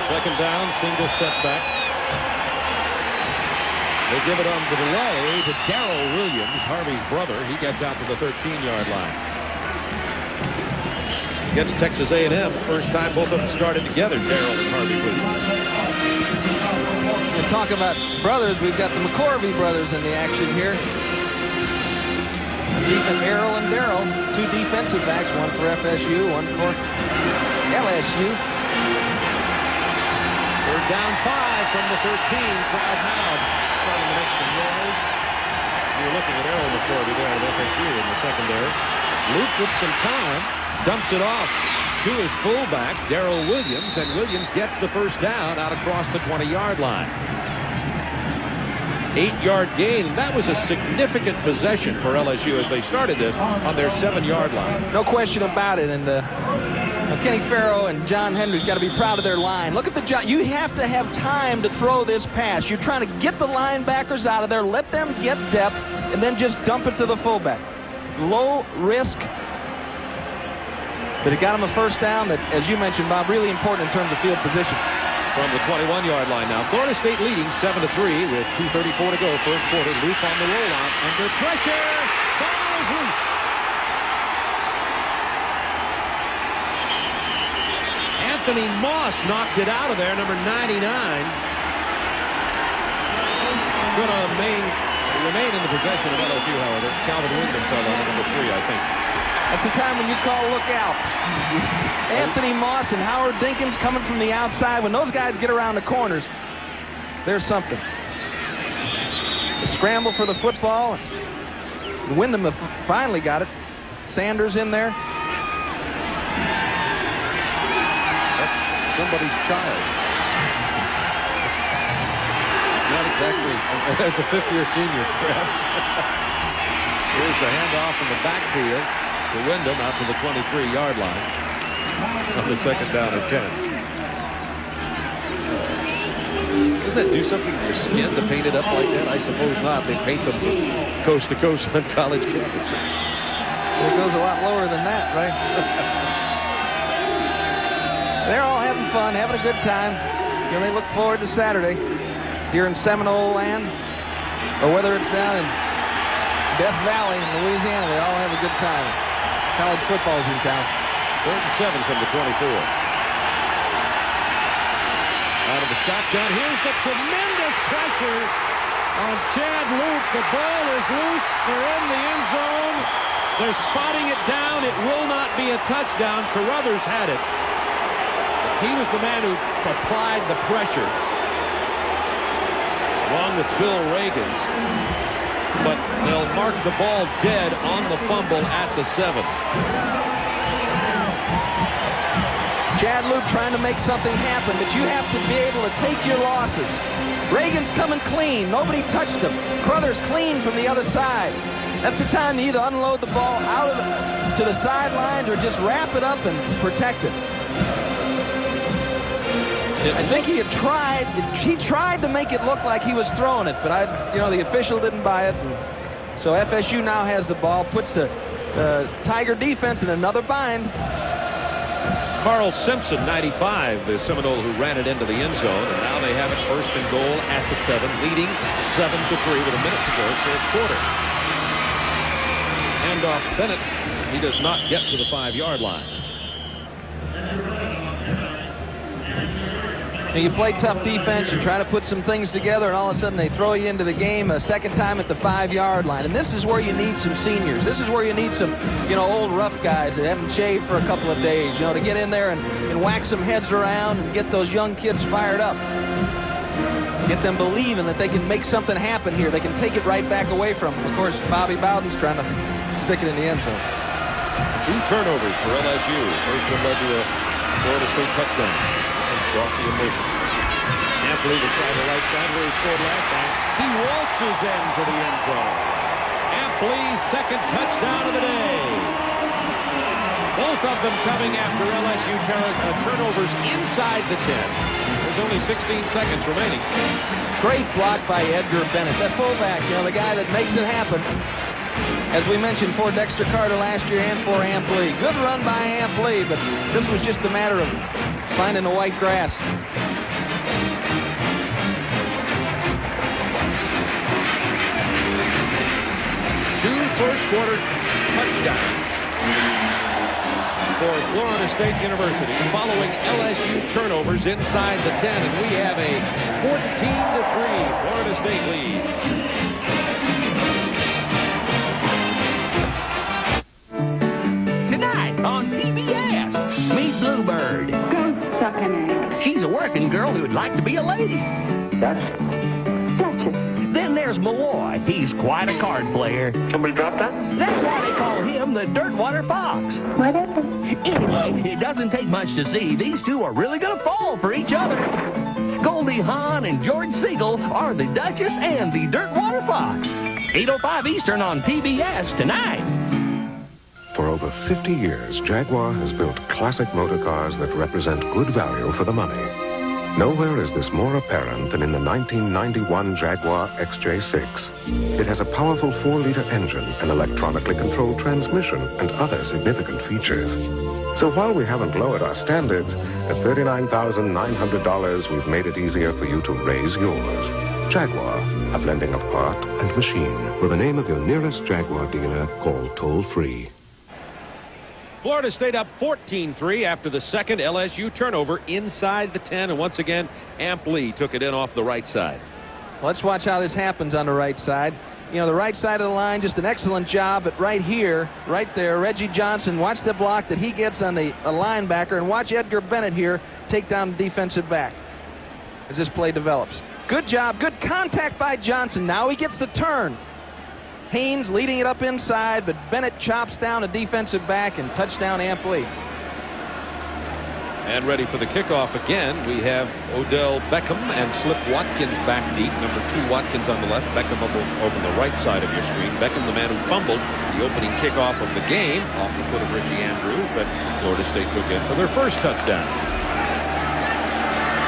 Second down, single setback. They give it on the delay to Darrell Williams, Harvey's brother. He gets out to the 13-yard line. Against Texas A&M, first time both of them started together, Darrell and Harvey Williams. And talk about brothers, we've got the McCorvey brothers in the action here. Errol and Darrell, two defensive backs, one for FSU, one for LSU. Third down 5 from the 13. Crowd now starting to make some noise. You're looking at Errol McCorvey there at FSU in the secondary. Luke with some time dumps it off to his fullback, Darrell Williams, and Williams gets the first down out across the 20-yard line. 8-yard gain. That was a significant possession for LSU as they started this on their 7-yard line. No question about it. And Kenny Farrow and John Henry's got to be proud of their line. Look at the job. You have to have time to throw this pass. You're trying to get the linebackers out of there, let them get depth, and then just dump it to the fullback. Low risk. But it got him a first down that, as you mentioned, Bob, really important in terms of field position. From the 21-yard line now. Florida State leading 7-3 with 2:34 to go. First quarter. Luke on the rollout. Under pressure. Ball is loose. Anthony Moss knocked it out of there, number 99. It's going to remain in the possession of LSU, however. Calvin Wyndham fell on number 3, I think. That's the time when you call look out. Anthony Moss and Howard Dinkins coming from the outside. When those guys get around the corners, there's something. The scramble for the football. Wyndham finally got it. Sanders in there. That's somebody's child. Not exactly. As a fifth-year senior, perhaps. Here's the handoff in the backfield to Wyndham out to the 23-yard line on the second down at 10. Doesn't that do something to your skin to paint it up like that? I suppose not. They paint them coast to coast on college campuses. It goes a lot lower than that, right? They're all having fun, having a good time. You know, they look forward to Saturday here in Seminole land, or whether it's down in Death Valley in Louisiana. They all have a good time. College football's in town. 3rd and 7 from the 24. Out of the shotgun. Here's the tremendous pressure on Chad Luke. The ball is loose. They're in the end zone. They're spotting it down. It will not be a touchdown. Carruthers had it. He was the man who applied the pressure, along with Bill Reagans. But they'll mark the ball dead on the fumble at the 7. Chad Luke trying to make something happen, but you have to be able to take your losses. Reagan's coming clean. Nobody touched him. Carruthers clean from the other side. That's the time to either unload the ball out of to the sidelines or just wrap it up and protect it. I think he tried to make it look like he was throwing it, but the official didn't buy it. And so FSU now has the ball, puts the Tiger defense in another bind. Carl Simpson, 95, the Seminole who ran it into the end zone, and now they have it first and goal at the 7, leading 7-3 with a minute to go, first quarter. handoff Bennett. He does not get to the 5-yard line. And you play tough defense, you try to put some things together, and all of a sudden they throw you into the game a second time at the 5-yard line. And this is where you need some seniors. This is where you need some, old rough guys that haven't shaved for a couple of days, to get in there and whack some heads around and get those young kids fired up. Get them believing that they can make something happen here. They can take it right back away from them. Of course, Bobby Bowden's trying to stick it in the end zone. 2 turnovers for LSU. First one led to a Florida State touchdown. Rossi in motion. Ampley will try the right side where he scored last time. He waltzes into the end zone. Ampley's second touchdown of the day. Both of them coming after LSU turnovers inside the 10. There's only 16 seconds remaining. Great block by Edgar Bennett, that fullback, the guy that makes it happen. As we mentioned, for Dexter Carter last year and for Ampley. Good run by Ampley, but this was just a matter of finding the white grass. Two first-quarter touchdowns for Florida State University following LSU turnovers inside the 10, and we have a 14-3 Florida State lead. On PBS, meet Bluebird. Don't suck an egg. She's a working girl who'd like to be a lady. Duchess. Then there's Malloy. He's quite a card player. Somebody drop that? That's why they call him the Dirtwater Fox. Whatever. Anyway, it doesn't take much to see these two are really going to fall for each other. Goldie Hawn and George Siegel are the Duchess and the Dirtwater Fox. 8:05 Eastern on PBS tonight. For over 50 years, Jaguar has built classic motor cars that represent good value for the money. Nowhere is this more apparent than in the 1991 Jaguar XJ6. It has a powerful 4-liter engine, an electronically controlled transmission, and other significant features. So while we haven't lowered our standards, at $39,900, we've made it easier for you to raise yours. Jaguar, a blending of art and machine. For the name of your nearest Jaguar dealer, call toll-free. Florida State up 14-3 after the second LSU turnover inside the 10. And once again, Ampley took it in off the right side. Let's watch how this happens on the right side. The right side of the line, just an excellent job. But right here, right there, Reggie Johnson, watch the block that he gets on a linebacker. And watch Edgar Bennett here take down the defensive back as this play develops. Good job, good contact by Johnson. Now he gets the turn. Haynes leading it up inside, but Bennett chops down a defensive back and touchdown Ampley. And ready for the kickoff again, we have Odell Beckham and Slip Watkins back deep. Number 2 Watkins on the left, Beckham over the right side of your screen. Beckham, the man who fumbled the opening kickoff of the game off the foot of Richie Andrews that Florida State took in for their first touchdown.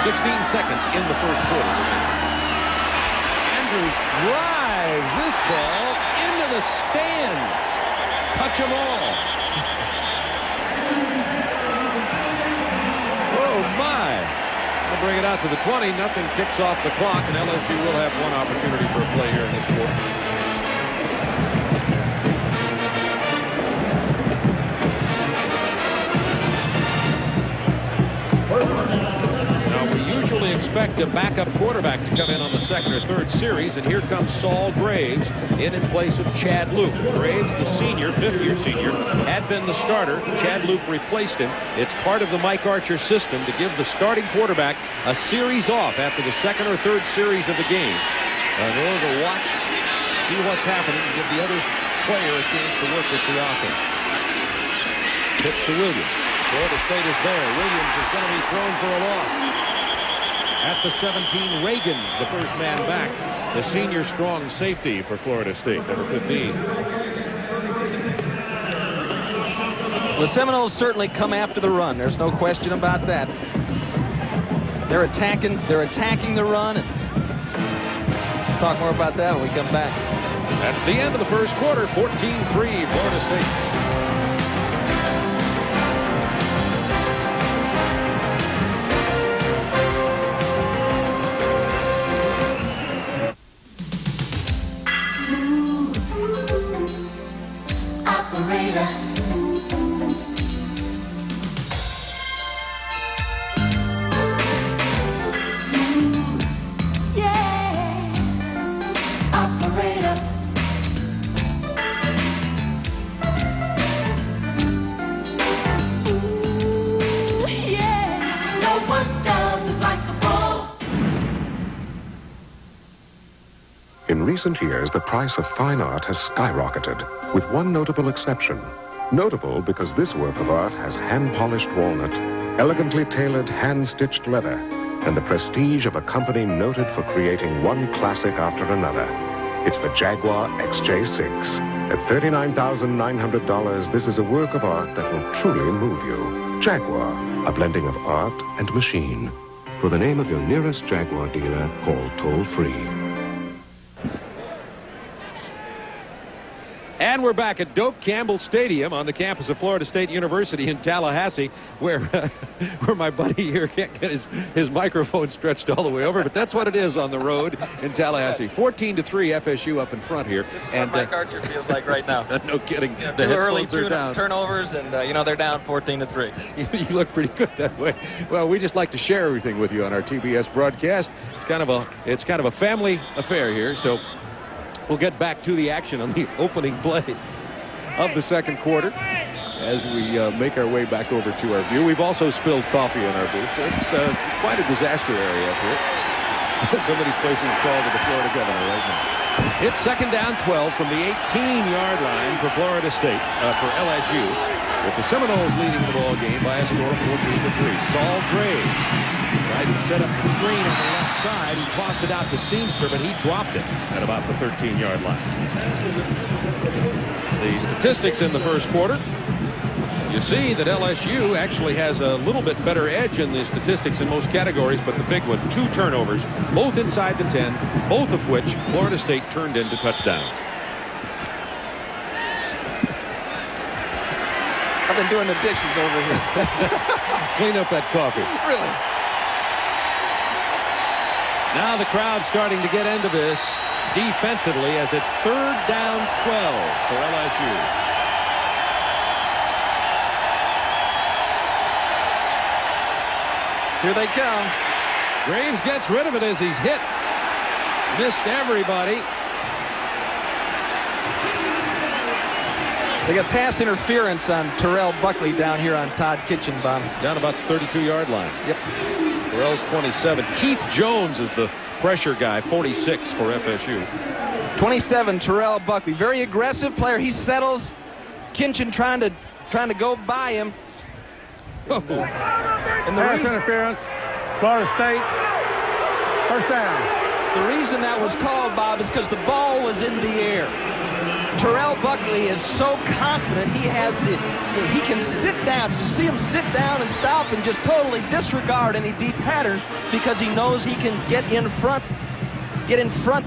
16 seconds in the first quarter. Andrews drives this ball into the stands. Touch 'em all. Oh, my. They'll bring it out to the 20. Nothing ticks off the clock, and LSU will have one opportunity for a play here in this quarter. Expect a backup quarterback to come in on the second or third series, and here comes Saul Graves in place of Chad Luke. Graves, the senior, 5th-year senior, had been the starter. Chad Luke replaced him. It's part of the Mike Archer system to give the starting quarterback a series off after the second or third series of the game in order to watch, see what's happening, and give the other player a chance to work with the offense. Pitch to Williams. Florida State is there. Williams is going to be thrown for a loss. At the 17, Reagan's the first man back. The senior strong safety for Florida State, number 15. The Seminoles certainly come after the run. There's no question about that. They're attacking the run. And we'll talk more about that when we come back. That's the end of the first quarter. 14-3 Florida State. I In recent years, the price of fine art has skyrocketed, with one notable exception. Notable because this work of art has hand-polished walnut, elegantly tailored hand-stitched leather, and the prestige of a company noted for creating one classic after another. It's the Jaguar XJ6. At $39,900, this is a work of art that will truly move you. Jaguar, a blending of art and machine. For the name of your nearest Jaguar dealer, call toll-free. And we're back at Doak Campbell Stadium on the campus of Florida State University in Tallahassee, where my buddy here can't get his microphone stretched all the way over, but that's what it is on the road in Tallahassee. 14-3 FSU up in front here. This is what Mike Archer feels like right now. No kidding. Yeah, the too early down. turnovers, and they're down 14-3. You look pretty good that way. Well, we just like to share everything with you on our TBS broadcast. It's kind of a family affair here, so we'll get back to the action on the opening play of the second quarter as we make our way back over to our view. We've also spilled coffee in our booth, so it's quite a disaster area up here. Somebody's placing a call to the Florida governor right now. It's second down 12 from the 18-yard line for Florida State, for LSU, with the Seminoles leading the ball game by a score of 14-3. Saul Graves tried to set up the screen on the left side. He tossed it out to Seamster, but he dropped it at about the 13-yard line. The statistics in the first quarter. You see that LSU actually has a little bit better edge in the statistics in most categories, but the big one, 2 turnovers, both inside the 10, both of which Florida State turned into touchdowns. I've been doing the dishes over here. Clean up that coffee. Really? Now the crowd starting to get into this defensively as it's third down 12 for LSU. Here they come. Graves gets rid of it as he's hit. Missed everybody. They got pass interference on Terrell Buckley down here on Todd Kitchenbaum. Down about the 32-yard line. Yep. Terrell's 27. Keith Jones is the pressure guy, 46 for FSU. 27, Terrell Buckley. Very aggressive player. He settles. Kinchin trying to go by him. Oh. And the pass interference. Florida State. First down. The reason that was called, Bob, is because the ball was in the air. Terrell Buckley is so confident he can sit down. Did you see him sit down and stop and just totally disregard any deep pattern because he knows he can get in front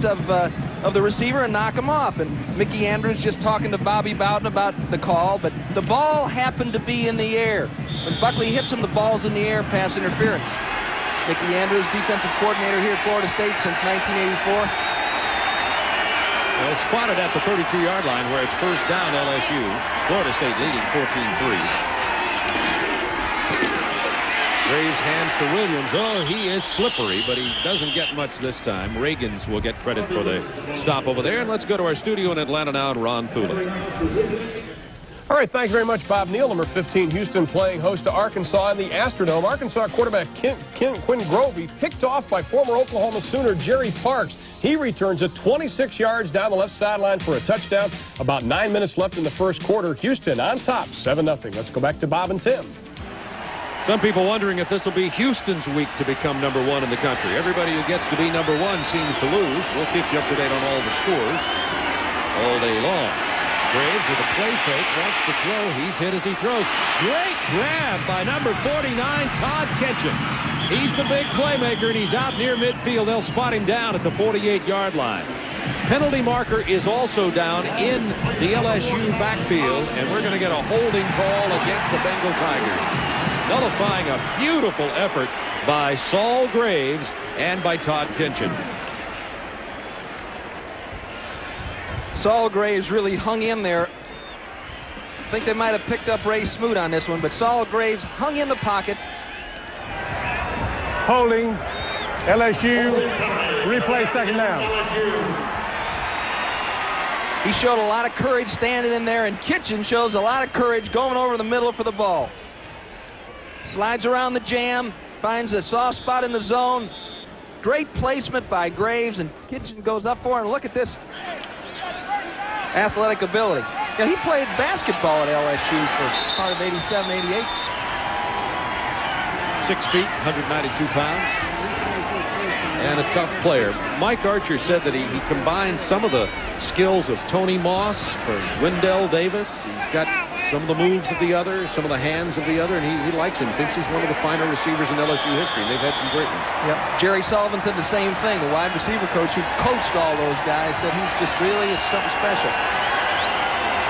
of the receiver and knock him off. And Mickey Andrews just talking to Bobby Bowden about the call, but the ball happened to be in the air. When Buckley hits him, the ball's in the air, pass interference. Mickey Andrews, defensive coordinator here at Florida State since 1984. Well, spotted at the 32-yard line where it's first down LSU. Florida State leading 14-3. Graves hands to Williams. Oh, he is slippery, but he doesn't get much this time. Reagans will get credit for the stop over there. And let's go to our studio in Atlanta now and Ron Thulin. All right, thank you very much, Bob Neal. Number 15, Houston playing host to Arkansas in the Astrodome. Arkansas quarterback Quinn Grovey picked off by former Oklahoma Sooner Jerry Parks. He returns it 26 yards down the left sideline for a touchdown. About 9 minutes left in the first quarter. Houston on top, 7-0. Let's go back to Bob and Tim. Some people wondering if this will be Houston's week to become number 1 in the country. Everybody who gets to be number 1 seems to lose. We'll keep you up to date on all the scores all day long. Graves with a play fake, wants to throw. He's hit as he throws. Great grab by number 49, Todd Kitchen. He's the big playmaker, and he's out near midfield. They'll spot him down at the 48-yard line. Penalty marker is also down in the LSU backfield, and we're going to get a holding call against the Bengal Tigers, nullifying a beautiful effort by Saul Graves and by Todd Kitchen. Saul Graves really hung in there I think they might have picked up Ray Smoot on this one, but Saul Graves hung in the pocket. Holding. LSU. Replay second down. He showed a lot of courage standing in there, and Kitchen shows a lot of courage going over the middle for the ball. Slides around the jam, finds a soft spot in the zone. Great placement by Graves, and Kitchen goes up for it. And look at this athletic ability. Yeah, he played basketball at LSU for part of 87, 88. 6 feet, 192 pounds, and a tough player. Mike Archer said that he combines some of the skills of Tony Moss for Wendell Davis. He's got some of the moves of the other, some of the hands of the other, and he likes him. Thinks he's one of the finer receivers in LSU history, and they've had some great ones. Yep. Jerry Sullivan said the same thing. The wide receiver coach who coached all those guys said he's just really is something special.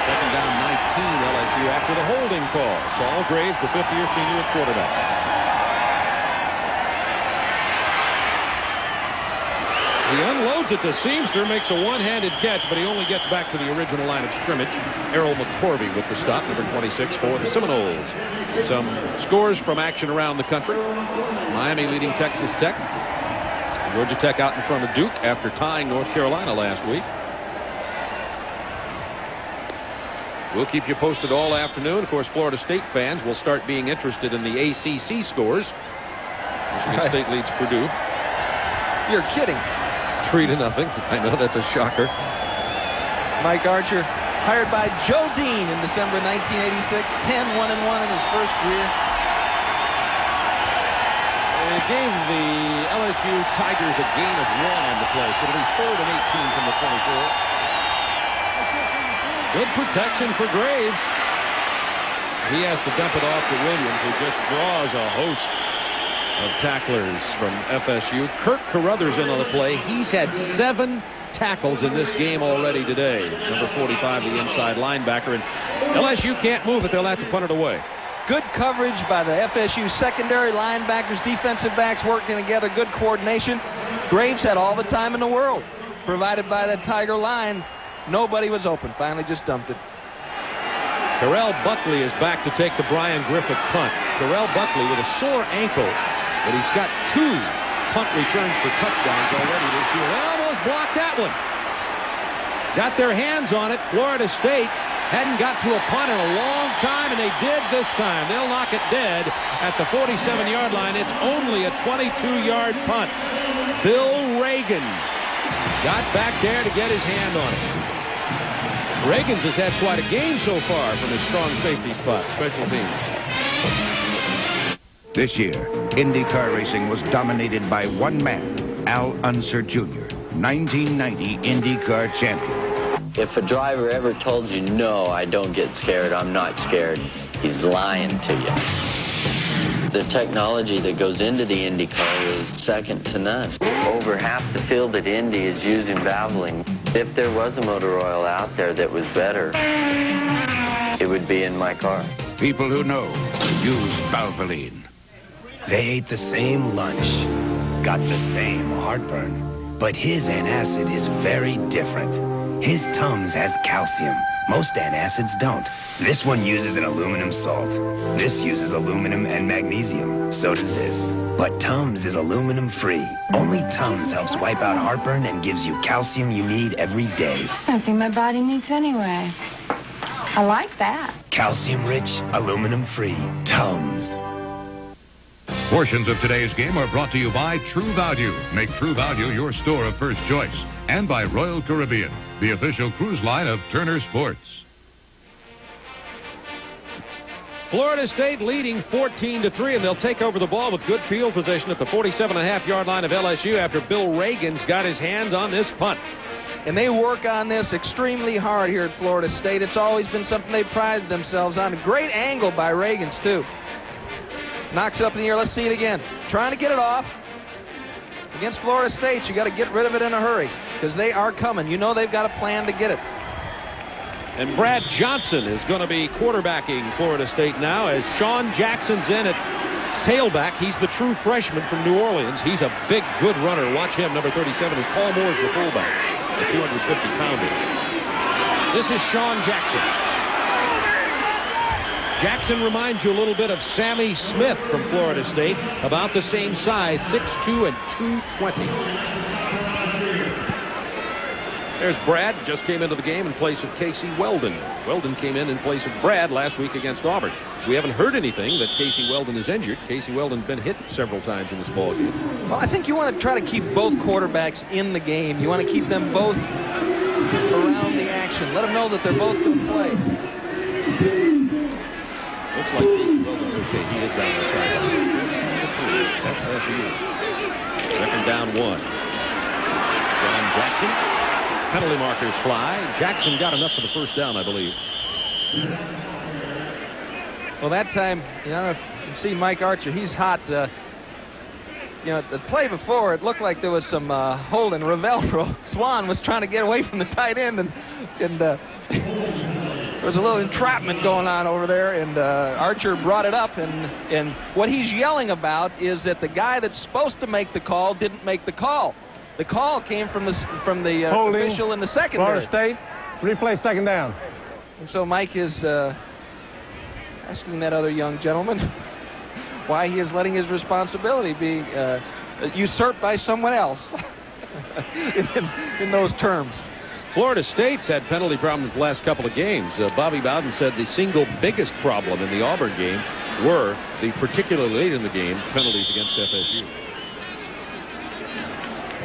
Second down, 19, LSU after the holding call. Saul Graves, the fifth-year senior at quarterback. He unloads it to Seamster, makes a one-handed catch, but he only gets back to the original line of scrimmage. Errol McCorvey with the stop, number 26 for the Seminoles. Some scores from action around the country. Miami leading Texas Tech. Georgia Tech out in front of Duke after tying North Carolina last week. We'll keep you posted all afternoon. Of course, Florida State fans will start being interested in the ACC scores. Michigan State leads Purdue. You're kidding. 3-0. I know that's a shocker. Mike Archer, hired by Joe Dean in December 1986, 10-1-1 in his first career. They gave the LSU Tigers a gain of 1 on the play. So it'll be 3rd and 18 from the 24. Good protection for Graves. He has to dump it off to Williams, who just draws a host of tacklers from FSU. Kirk Carruthers in on the play. He's had 7 tackles in this game already today. Number 45, the inside linebacker. And LSU can't move it. They'll have to punt it away. Good coverage by the FSU secondary linebackers, defensive backs working together. Good coordination. Graves had all the time in the world. Provided by that Tiger line. Nobody was open. Finally just dumped it. Terrell Buckley is back to take the Brian Griffith punt. Terrell Buckley with a sore ankle, but he's got 2 punt returns for touchdowns already this year. They almost blocked that one. Got their hands on it. Florida State hadn't got to a punt in a long time, and they did this time. They'll knock it dead at the 47-yard line. It's only a 22-yard punt. Bill Reagan got back there to get his hand on it. Reagan's has had quite a game so far from his strong safety spot, special teams. This year, IndyCar racing was dominated by one man, Al Unser Jr., 1990 IndyCar champion. If a driver ever told you, no, I don't get scared, I'm not scared, he's lying to you. The technology that goes into the IndyCar is second to none. Over half the field at Indy is using Valvoline. If there was a motor oil out there that was better, it would be in my car. People who know use Valvoline. They ate the same lunch, got the same heartburn, but his antacid is very different. His Tums has calcium. Most antacids don't. This one uses an aluminum salt. This uses aluminum and magnesium. So does this. But Tums is aluminum free. Only Tums helps wipe out heartburn and gives you calcium you need every day. Something my body needs anyway. I like that. Calcium rich, aluminum free. Tums. Portions of today's game are brought to you by True Value. Make True Value your store of first choice. And by Royal Caribbean, the official cruise line of Turner Sports. Florida State leading 14-3, and they'll take over the ball with good field position at the 47.5-yard line of LSU after Bill Reagan's got his hands on this punt. And they work on this extremely hard here at Florida State. It's always been something they prided themselves on. A great angle by Reagan's, too. Knocks it up in the air. Let's see it again. Trying to get it off. Against Florida State, you got to get rid of it in a hurry because they are coming. You know they've got a plan to get it. And Brad Johnson is going to be quarterbacking Florida State now as Sean Jackson's in at tailback. He's the true freshman from New Orleans. He's a big, good runner. Watch him, number 37, and Paul Moore's the fullback, the 250-pounder. This is Sean Jackson. Jackson reminds you a little bit of Sammy Smith from Florida State, about the same size, 6'2" and 220. There's Brad, just came into the game in place of Casey Weldon. Weldon came in place of Brad last week against Auburn. We haven't heard anything that Casey Weldon is injured. Casey Weldon's been hit several times in this ball game. Well, I think you want to try to keep both quarterbacks in the game. You want to keep them both around the action. Let them know that they're both going to play. Looks like Casey Weldon's okay. He is down the sideline. That's LSU. Second down 1. John Jackson. Penalty markers fly. Jackson got enough for the first down, I believe. Well, that time, you know, if you see Mike Archer, he's hot. You know, the play before, it looked like there was some holding. Ravel Swan was trying to get away from the tight end, and there was a little entrapment going on over there, and Archer brought it up, and what he's yelling about is that the guy that's supposed to make the call didn't make the call. The call came from the official in the secondary. Florida State, replay second down. And so Mike is asking that other young gentleman why he is letting his responsibility be usurped by someone else in those terms. Florida State's had penalty problems the last couple of games. Bobby Bowden said the single biggest problem in the Auburn game were the particularly late in the game penalties against FSU.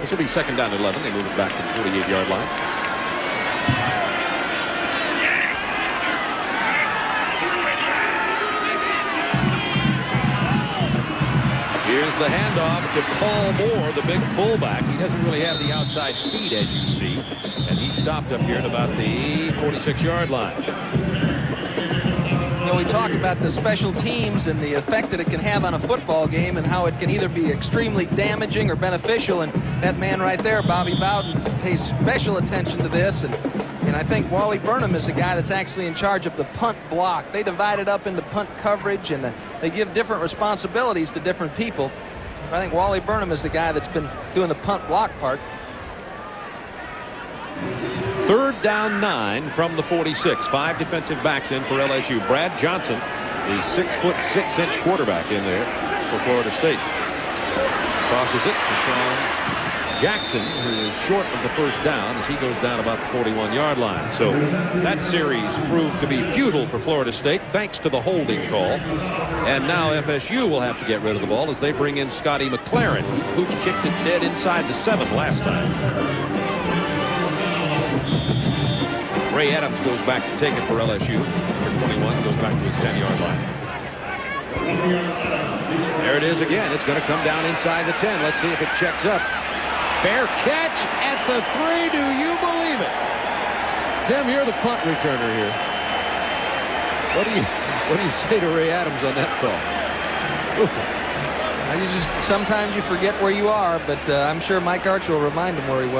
This will be second down 11. They move it back to the 48-yard line. Here's the handoff to Paul Moore, the big fullback. He doesn't really have the outside speed, as you see, and he stopped up here at about the 46-yard line. You know, we talk about the special teams and the effect that it can have on a football game and how it can either be extremely damaging or beneficial, and that man right there, Bobby Bowden, pays special attention to this, and I think Wally Burnham is the guy that's actually in charge of the punt block. They divide it up into punt coverage, and they give different responsibilities to different people. I think Wally Burnham is the guy that's been doing the punt block part. Third down 9 from the 46. 5 defensive backs in for LSU. Brad Johnson, the 6'6" quarterback in there for Florida State. Crosses it to Sean Jackson, who is short of the first down as he goes down about the 41-yard line. So that series proved to be futile for Florida State thanks to the holding call. And now FSU will have to get rid of the ball as they bring in Scotty McLaren, who kicked it dead inside the 7 last time. Ray Adams goes back to take it for LSU. Number 21 goes back to his 10-yard line. There it is again. It's going to come down inside the 10. Let's see if it checks up. Fair catch at the 3. Do you believe it? Tim, you're the punt returner here. What do you say to Ray Adams on that call? Sometimes you forget where you are, but I'm sure Mike Archer will remind him where he was.